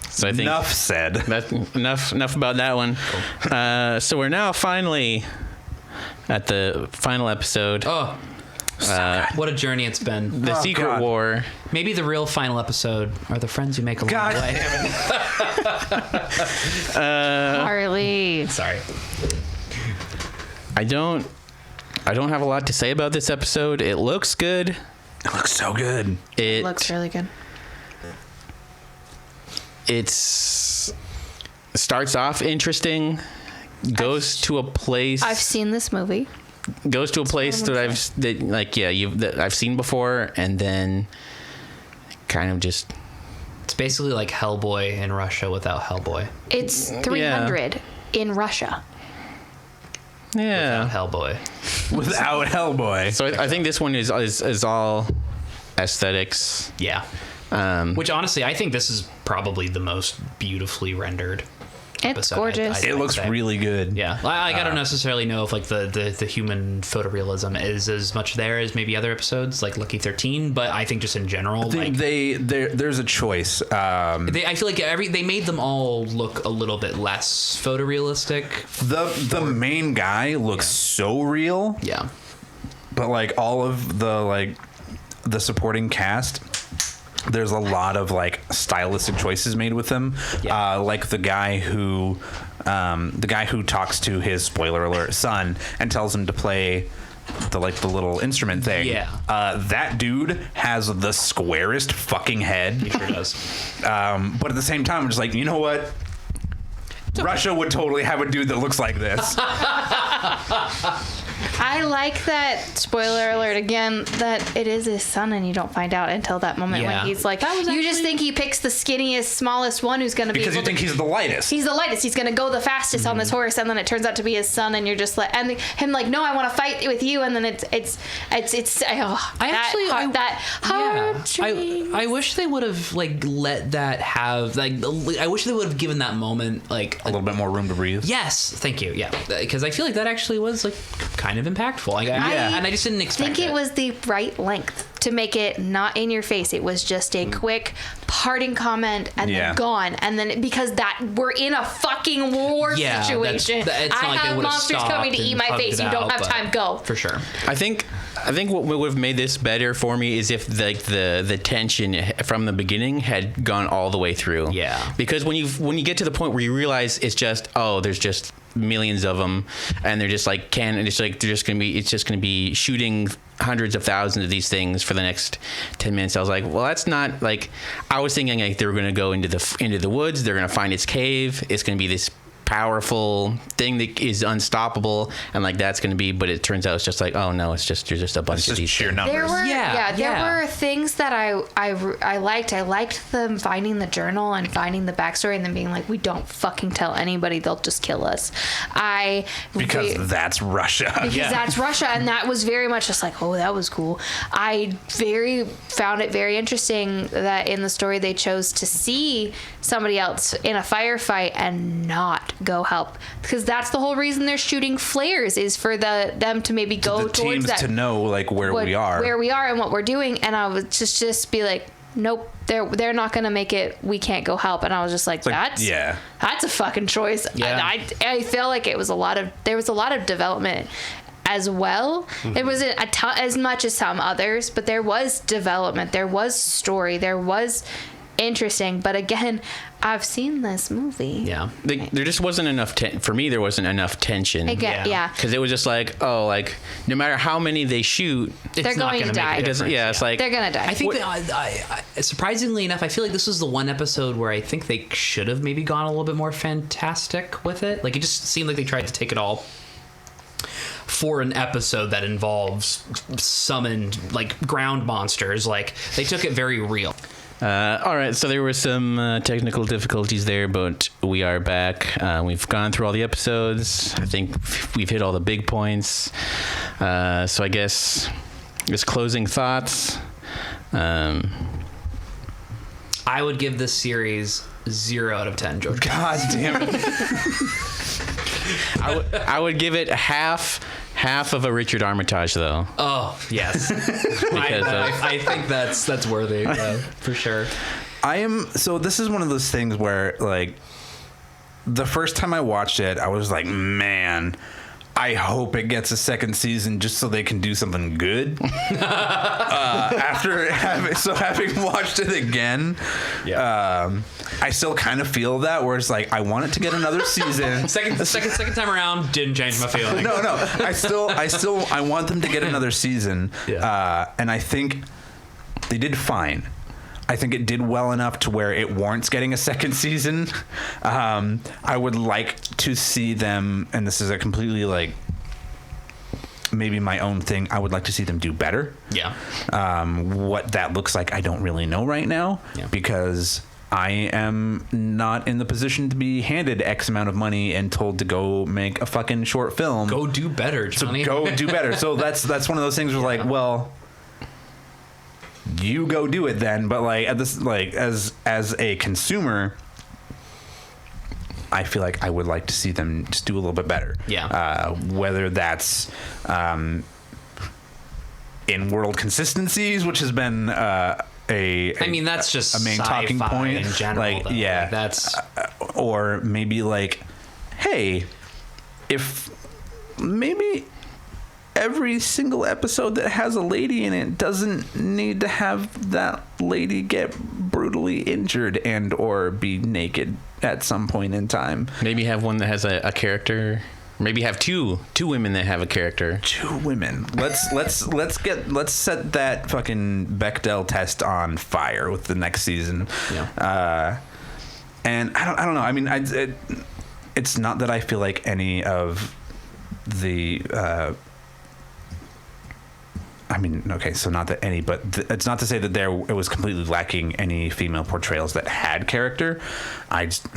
So I think Enough said. that's enough about that one. So we're now finally at the final episode, Oh, what a journey it's been. the Secret God. War. Maybe the real final episode are the friends you make along God the way. Harley. Sorry. I don't have a lot to say about this episode. It looks good. It looks so good. It Looks really good. starts off interesting. Goes to a place. I've seen this movie. Goes to a place that I've seen before, and then kind of just It's basically like Hellboy in Russia without Hellboy. It's 300 in Russia. yeah. Hellboy. Without Hellboy. So I think this one is all aesthetics. Yeah. Which honestly, I think this is probably the most beautifully rendered It's episode. gorgeous. It looks really good. Yeah, I don't necessarily know if like the human photorealism is as much there as maybe other episodes like Lucky 13, but I think just in general, like There's a choice. I feel like they made them all look a little bit less photorealistic. The main guy looks so real, Yeah, but like all of the supporting cast, there's a lot of like stylistic choices made with them. Yeah. Like the guy who talks to his, spoiler alert, son and tells him to play the little instrument thing. Yeah. That dude has the squarest fucking head. he sure does. But at the same time, I'm just like, you know what? Russia would totally have a dude that looks like this. I like that, spoiler alert again, that it is his son and you don't find out until that moment when he's like, you just think he picks the skinniest, smallest one who's going to be because you think he's the lightest. He's the lightest. He's going to go the fastest on this horse, and then it turns out to be his son, and you're just like, and him like, no, I want to fight with you, and then it's I wish they would have like let that have like I wish they would have given that moment like a little bit more room to breathe. Yes, thank you. Yeah, because I feel like that actually was like kind of impactful. Like, and I just didn't expect. I think it was the right length to make it not in your face. It was just a quick parting comment and then gone. And then because that we're in a fucking war situation. I have monsters coming to eat my face. You don't have time. Go. For sure. I think what would have made this better for me is if like the tension from the beginning had gone all the way through. Yeah. Because when you get to the point where you realize it's just there's just millions of them, and they're just like it's just gonna be shooting hundreds of thousands of these things for the next 10 minutes. I was like, well, that's not like, I was thinking like they were gonna go into the woods, they're gonna find its cave, it's gonna be this powerful thing that is unstoppable, and like that's going to be, but it turns out it's just like, oh no, it's just you're just a bunch of these sheer numbers. There were things that I liked. I liked them finding the journal and finding the backstory and then being like, we don't fucking tell anybody, they'll just kill us. Because that's Russia. That's Russia, and that was very much just like, oh, that was cool. I found it very interesting that in the story they chose to see somebody else in a firefight and not go help, because that's the whole reason they're shooting flares, is for them to maybe go towards teams that, to know like where we are and what we're doing. And I would just be like, nope, they're not gonna make it, we can't go help. And I was just like, that's a fucking choice. I feel like there was a lot of development as well. It wasn't as much as some others, but there was development, there was story, there was interesting. But again, I've seen this movie. Yeah, there just wasn't enough. For me, there wasn't enough tension. Because it was just like, oh, like no matter how many they shoot, they're going to die. It doesn't. Yeah, it's like they're gonna die. I think surprisingly enough, I feel like this was the one episode where I think they should have maybe gone a little bit more fantastic with it. Like it just seemed like they tried to take it all for an episode that involves summoned like ground monsters. Like they took it very real. All right, so there were some technical difficulties there, but we are back. We've gone through all the episodes. I think we've hit all the big points. So I guess just closing thoughts. I would give this series 0 out of 10, George. God damn it. I would give it half of a Richard Armitage, though. Oh yes, I think that's worthy for sure. So this is one of those things where like the first time I watched it, I was like, man, I hope it gets a second season just so they can do something good. After having watched it again, I still kind of feel that, where it's like I want it to get another season. Second time around didn't change my feeling. No, I want them to get another season. And I think they did fine. I think it did well enough to where it warrants getting a second season. I would like to see them, and this is a completely like maybe my own thing, I would like to see them do better. Yeah. What that looks like, I don't really know right now, because I am not in the position to be handed X amount of money and told to go make a fucking short film. Go do better, Johnny. So go do better. So that's one of those things where like, well, you go do it then. But like at this, like as a consumer, I feel like I would like to see them just do a little bit better. Yeah. Whether that's in world consistencies, which has been that's just a main talking point in general. Like, though. yeah, like that's or maybe like, hey, if maybe every single episode that has a lady in it doesn't need to have that lady get brutally injured and or be naked at some point in time. Maybe have one that has a character. Maybe have two women that have a character. 2 women. Let's set that fucking Bechdel test on fire with the next season. Yeah. And I don't know. I mean, it's not that I feel like any of the I mean, okay, so not that any, but it's not to say that it was completely lacking any female portrayals that had character. I just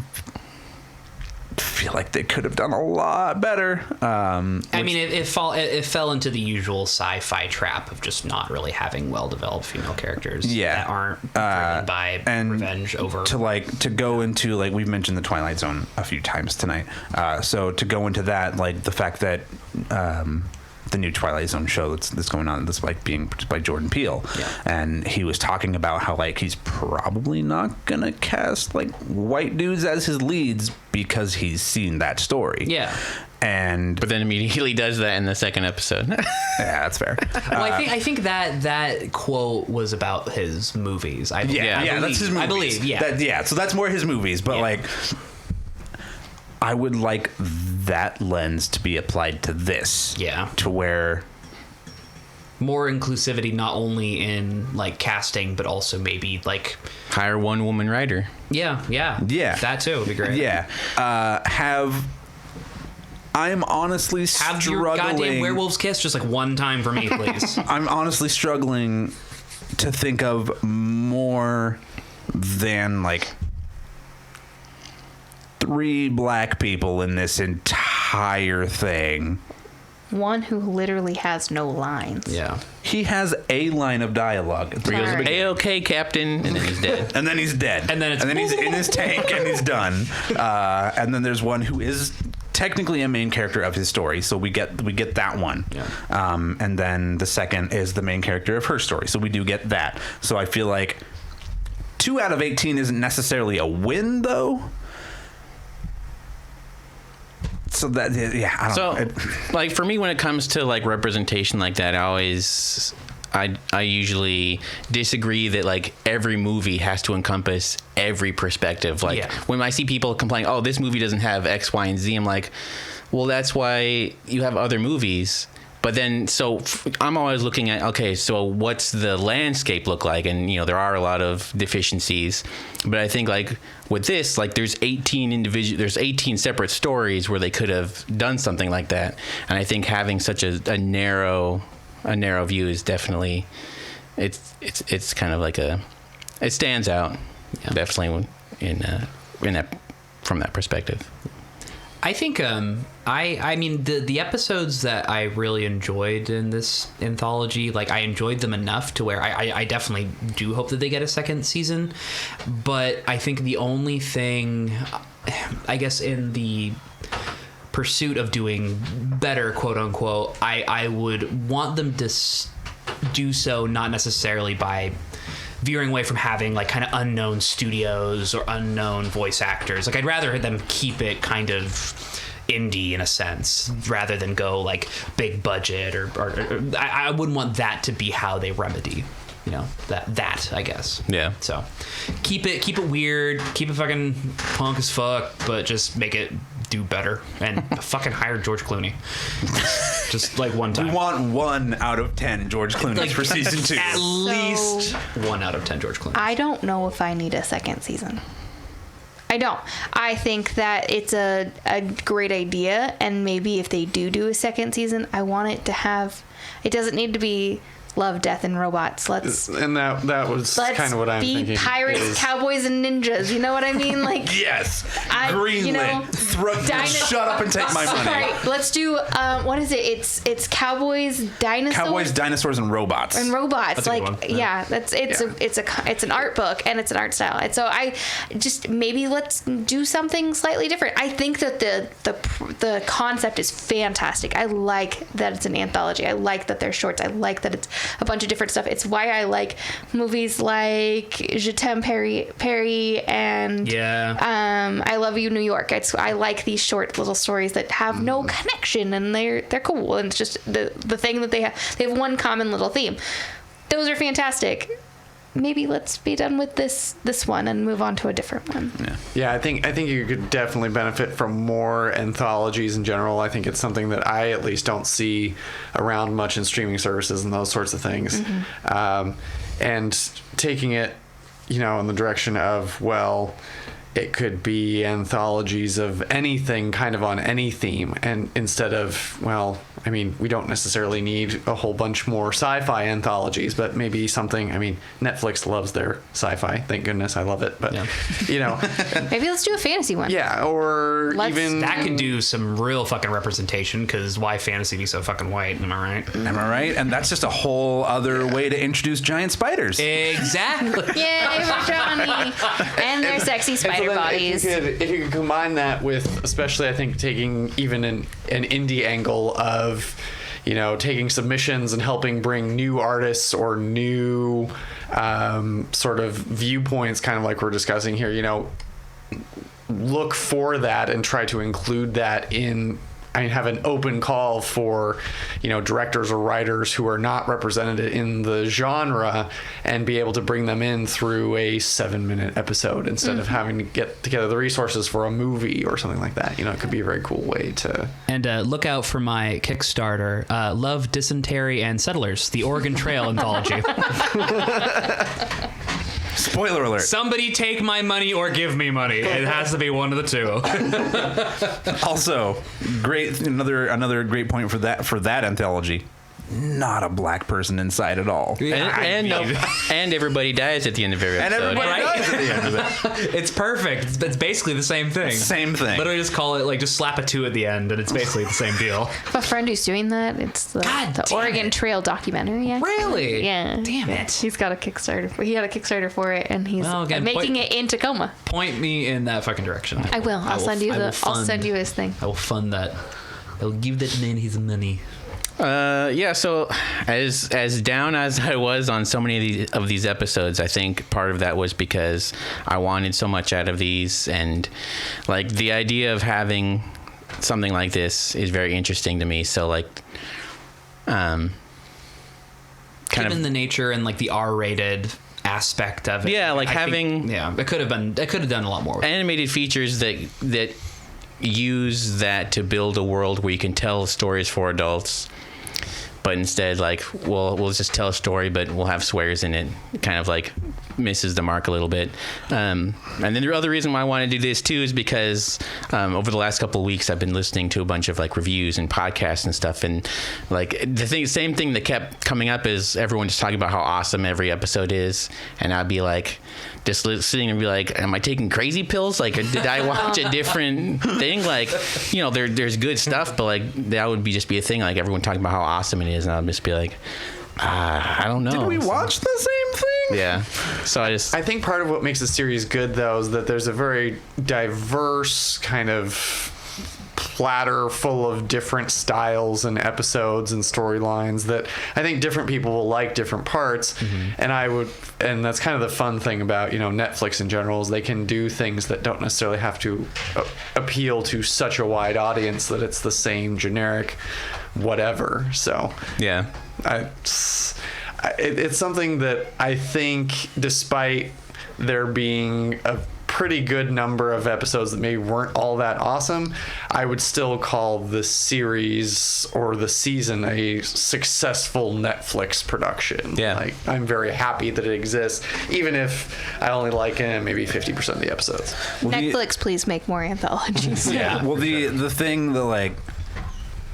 feel like they could have done a lot better. I mean, it fell into the usual sci-fi trap of just not really having well-developed female characters that aren't driven by revenge over. To go into, like, we've mentioned the Twilight Zone a few times tonight. So to go into that, like the fact that the new Twilight Zone show that's going on, that's like being produced by Jordan Peele, and he was talking about how like he's probably not gonna cast like white dudes as his leads because he's seen that story. But then immediately does that in the second episode. Yeah, that's fair. Well, I think that quote was about his movies. I believe, that's his movies. I believe, so that's more his movies, but like, I would like that lens to be applied to this. To where more inclusivity, not only in like casting, but also maybe like hire one woman writer. Yeah. That too would be great. I'm honestly struggling. Have your goddamn werewolf's kiss just like one time for me, please. I'm honestly struggling to think of more than like 3 black people in this entire thing. One who literally has no lines. Yeah. He has a line of dialogue. A-okay, Captain, and then he's dead. And then he's dead. And then he's in his tank and he's done. And then there's one who is technically a main character of his story, so we get that one. And then the second is the main character of her story, so we do get that. So I feel like 2 out of 18 isn't necessarily a win, though. So that, I don't know. Like for me, when it comes to like representation like that, I usually disagree that like every movie has to encompass every perspective. Like when I see people complain, oh, this movie doesn't have X, Y, and Z, I'm like, well, that's why you have other movies. But then, so I'm always looking at, okay, so what's the landscape look like? And, you know, there are a lot of deficiencies. But I think, like, with this, like, there's 18 separate stories where they could have done something like that. And I think having such a narrow view is definitely, it's kind of like it stands out, definitely from that perspective. I think I mean the episodes that I really enjoyed in this anthology, like I enjoyed them enough to where I definitely do hope that they get a second season. But I think the only thing, I guess, in the pursuit of doing better, quote unquote, I would want them to do so not necessarily by veering away from having like kind of unknown studios or unknown voice actors. Like I'd rather them keep it kind of indie in a sense rather than go like big budget or I wouldn't want that to be how they remedy, you know, that I guess. Yeah. So keep it weird, keep it fucking punk as fuck, but just make it do better and fucking hire George Clooney. Just like one time. We want 1 out of 10 George Clooney like, for season 2. At least 1 out of 10 George Clooney. I don't know if I need a second season. I don't. I think that it's a great idea, and maybe if they do a second season, I want it to have, it doesn't need to be Love, Death, and Robots. And that was kind of what I'm thinking. Let's be pirates, cowboys, and ninjas. You know what I mean? Like yes, Greenland. Shut up and take my money. All right, let's do. What is it? It's cowboys, dinosaurs. Cowboys, dinosaurs, and robots. That's like it's an art book and it's an art style. And so I just maybe let's do something slightly different. I think that the concept is fantastic. I like that it's an anthology. I like that they're shorts. I like that it's a bunch of different stuff. It's why I like movies like Je t'aime Perry and I Love You New York. I like these short little stories that have no connection and they're cool, and it's just the thing that they have one common little theme. Those are fantastic. Maybe let's be done with this one and move on to a different one. Yeah, I think you could definitely benefit from more anthologies in general. I think it's something that I at least don't see around much in streaming services and those sorts of things. And taking it, you know, in the direction of, well, it could be anthologies of anything kind of on any theme, and instead of, well, I mean, we don't necessarily need a whole bunch more sci-fi anthologies, but maybe something. I mean, Netflix loves their sci-fi. Thank goodness, I love it. But you know, Maybe let's do a fantasy one. yeah, or even That could do some real fucking representation, because why fantasy be so fucking white? Am I right? Am I right? And that's just a whole other way to introduce giant spiders. Exactly. Yay for Johnny and their sexy spider then bodies. If you could combine that with, especially I think taking even an indie angle of, you know, taking submissions and helping bring new artists or new sort of viewpoints, kind of like we're discussing here, you know, look for that and try to include that in. I mean, have an open call for, you know, directors or writers who are not represented in the genre, and be able to bring them in through a 7-minute episode instead of having to get together the resources for a movie or something like that. You know, it could be a very cool way to. And look out for my Kickstarter, Love, Dysentery, and Settlers, the Oregon Trail anthology. Spoiler alert. Somebody take my money or give me money. It has to be one of the two. Also, great. Another great point for that anthology. Not a black person inside at all. And everybody dies at the end of every And episode. everybody dies at the end of it. It's perfect. It's basically the same thing. Same thing. Literally just call it, like, just slap a 2 at the end, and it's basically the same deal. I have a friend who's doing that. It's the God damn Oregon it. Trail documentary. Actually. Really? Yeah. Damn it. He's got a Kickstarter. He had a Kickstarter for it, and he's Well, again, making it in Tacoma. Point me in that fucking direction. I will. I'll send you I will I'll send you his thing. I will fund that. I will give that man his money. Yeah, so as down as I was on so many of these episodes, I think part of that was because I wanted so much out of these, and like the idea of having something like this is very interesting to me. So like kind Given of the nature and like the R-rated aspect of it. Yeah, like I having- think, it could have done a lot more with it. animated features that use that to build a world where you can tell stories for adults, but instead, like, we'll just tell a story, but we'll have swears in it. Kind of like misses the mark a little bit. And then the other reason why I want to do this too is because over the last couple of weeks, I've been listening to a bunch of like reviews and podcasts and stuff, and like same thing that kept coming up is everyone just talking about how awesome every episode is, and I'd be like, just sitting and be like, am I taking crazy pills? Like, did I watch a different thing? Like, you know, there's good stuff, but like that would just be a thing. Like everyone talking about how awesome it is, and I'll just be like, I don't know. Did we watch the same thing? Yeah. So I I think part of what makes the series good, though, is that there's a very diverse kind of platter full of different styles and episodes and storylines that I think different people will like different parts. And that's kind of the fun thing about, you know, Netflix in general, is they can do things that don't necessarily have to appeal to such a wide audience that it's the same generic whatever. So yeah. it's something that I think, despite there being a pretty good number of episodes that maybe weren't all that awesome, I would still call the series or the season a successful Netflix production. Yeah. Like, I'm very happy that it exists, even if I only like maybe 50% of the episodes. Netflix, please make more anthologies. Yeah. Well, the thing that, like,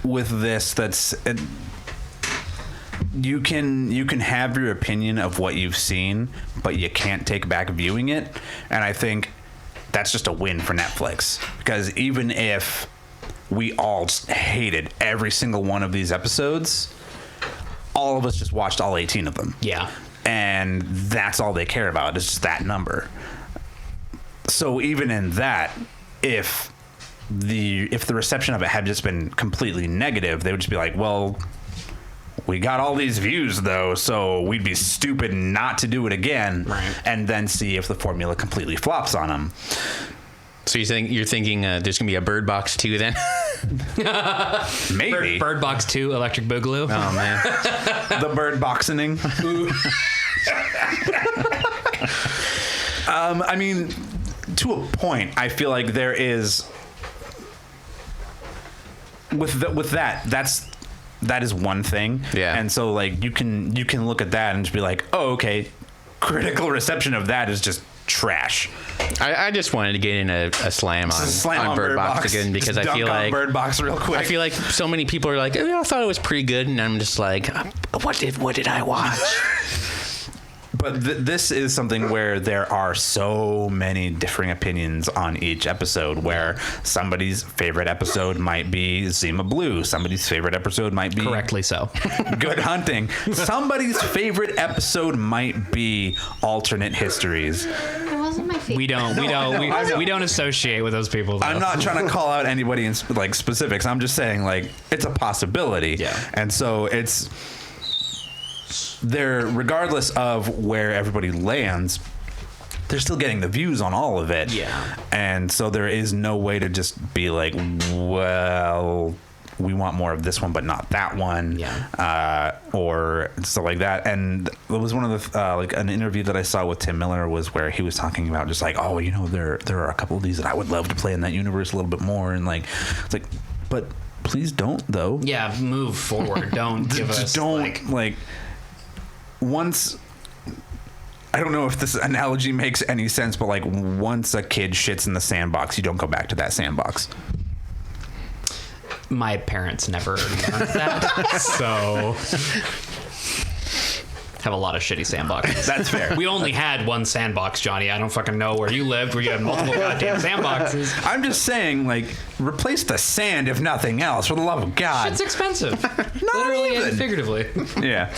with this, you can have your opinion of what you've seen, but you can't take back viewing it. And I think that's just a win for Netflix, because even if we all just hated every single one of these episodes, all of us just watched all 18 of them. Yeah. And that's all they care about, is just that number. So even in that, if the reception of it had just been completely negative, they would just be like, well, we got all these views though, so we'd be stupid not to do it again, right, and then see if the formula completely flops on them. So you're thinking there's gonna be a Bird Box 2 then? Maybe Bird Box 2, Electric Boogaloo. Oh man. The bird boxing. I mean, to a point, I feel like there is with that is one thing. Yeah. And so, like, you can look at that and just be like, oh, okay, critical reception of that is just trash. I just wanted to get in a slam on Bird Box again because Just I feel dunk on like Bird Box real quick. I feel like so many people are like, I thought it was pretty good, and I'm just like, what did I watch? But this is something where there are so many differing opinions on each episode, where somebody's favorite episode might be Zima Blue. Somebody's favorite episode might be Correctly so. Good Hunting. Somebody's favorite episode might be Alternate Histories. It wasn't my favorite. We don't associate with those people. Though. I'm not trying to call out anybody in like specifics. I'm just saying like it's a possibility. Yeah. And so it's there, regardless of where everybody lands, they're still getting the views on all of it. Yeah. And so there is no way to just be like, well, we want more of this one, but not that one. Yeah. Or stuff like that. And it was one of the, like an interview that I saw with Tim Miller was where he was talking about just like, oh, you know, there are a couple of these that I would love to play in that universe a little bit more. And like, it's like, but please don't though. Yeah, move forward. Don't give us. Just don't like once. I don't know if this analogy makes any sense, but like once a kid shits in the sandbox, you don't go back to that sandbox. My parents never learned that, so have a lot of shitty sandboxes. That's fair. We only had one sandbox, Johnny. I don't fucking know where you lived, where you had multiple goddamn sandboxes. I'm just saying, like, replace the sand if nothing else, for the love of God. It's expensive, literally even. and figuratively. Yeah.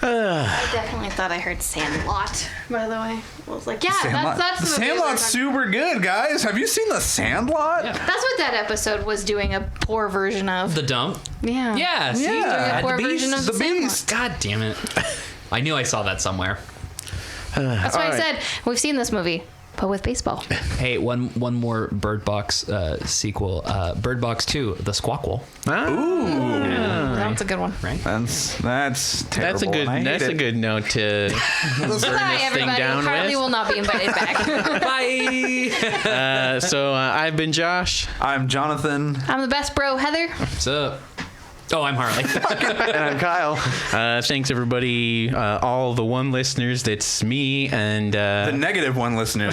I definitely thought I heard Sandlot, by the way. I was like, yeah, that's the the movie Sandlot's super good, guys. Have you seen the Sandlot? Yeah. That's what that episode was doing a poor version of. The dump. Yeah. Yeah. See, Yeah. A poor the version of beast. the Sandlot. God damn it! I knew I saw that somewhere. That's why I said we've seen this movie, but with baseball. Hey, one more Bird Box sequel. Bird Box 2, The Squawkle. That's a good one. Right? That's terrible. That's a good. and I hate That's a it. good note to Bye, thing everybody. down Harley with. will not be invited back. Bye. So I've been Josh. I'm Jonathan. I'm the best bro, Heather. What's up? Oh, I'm Harley. And I'm Kyle. Thanks everybody, all the one listeners. That's me and The negative one listener.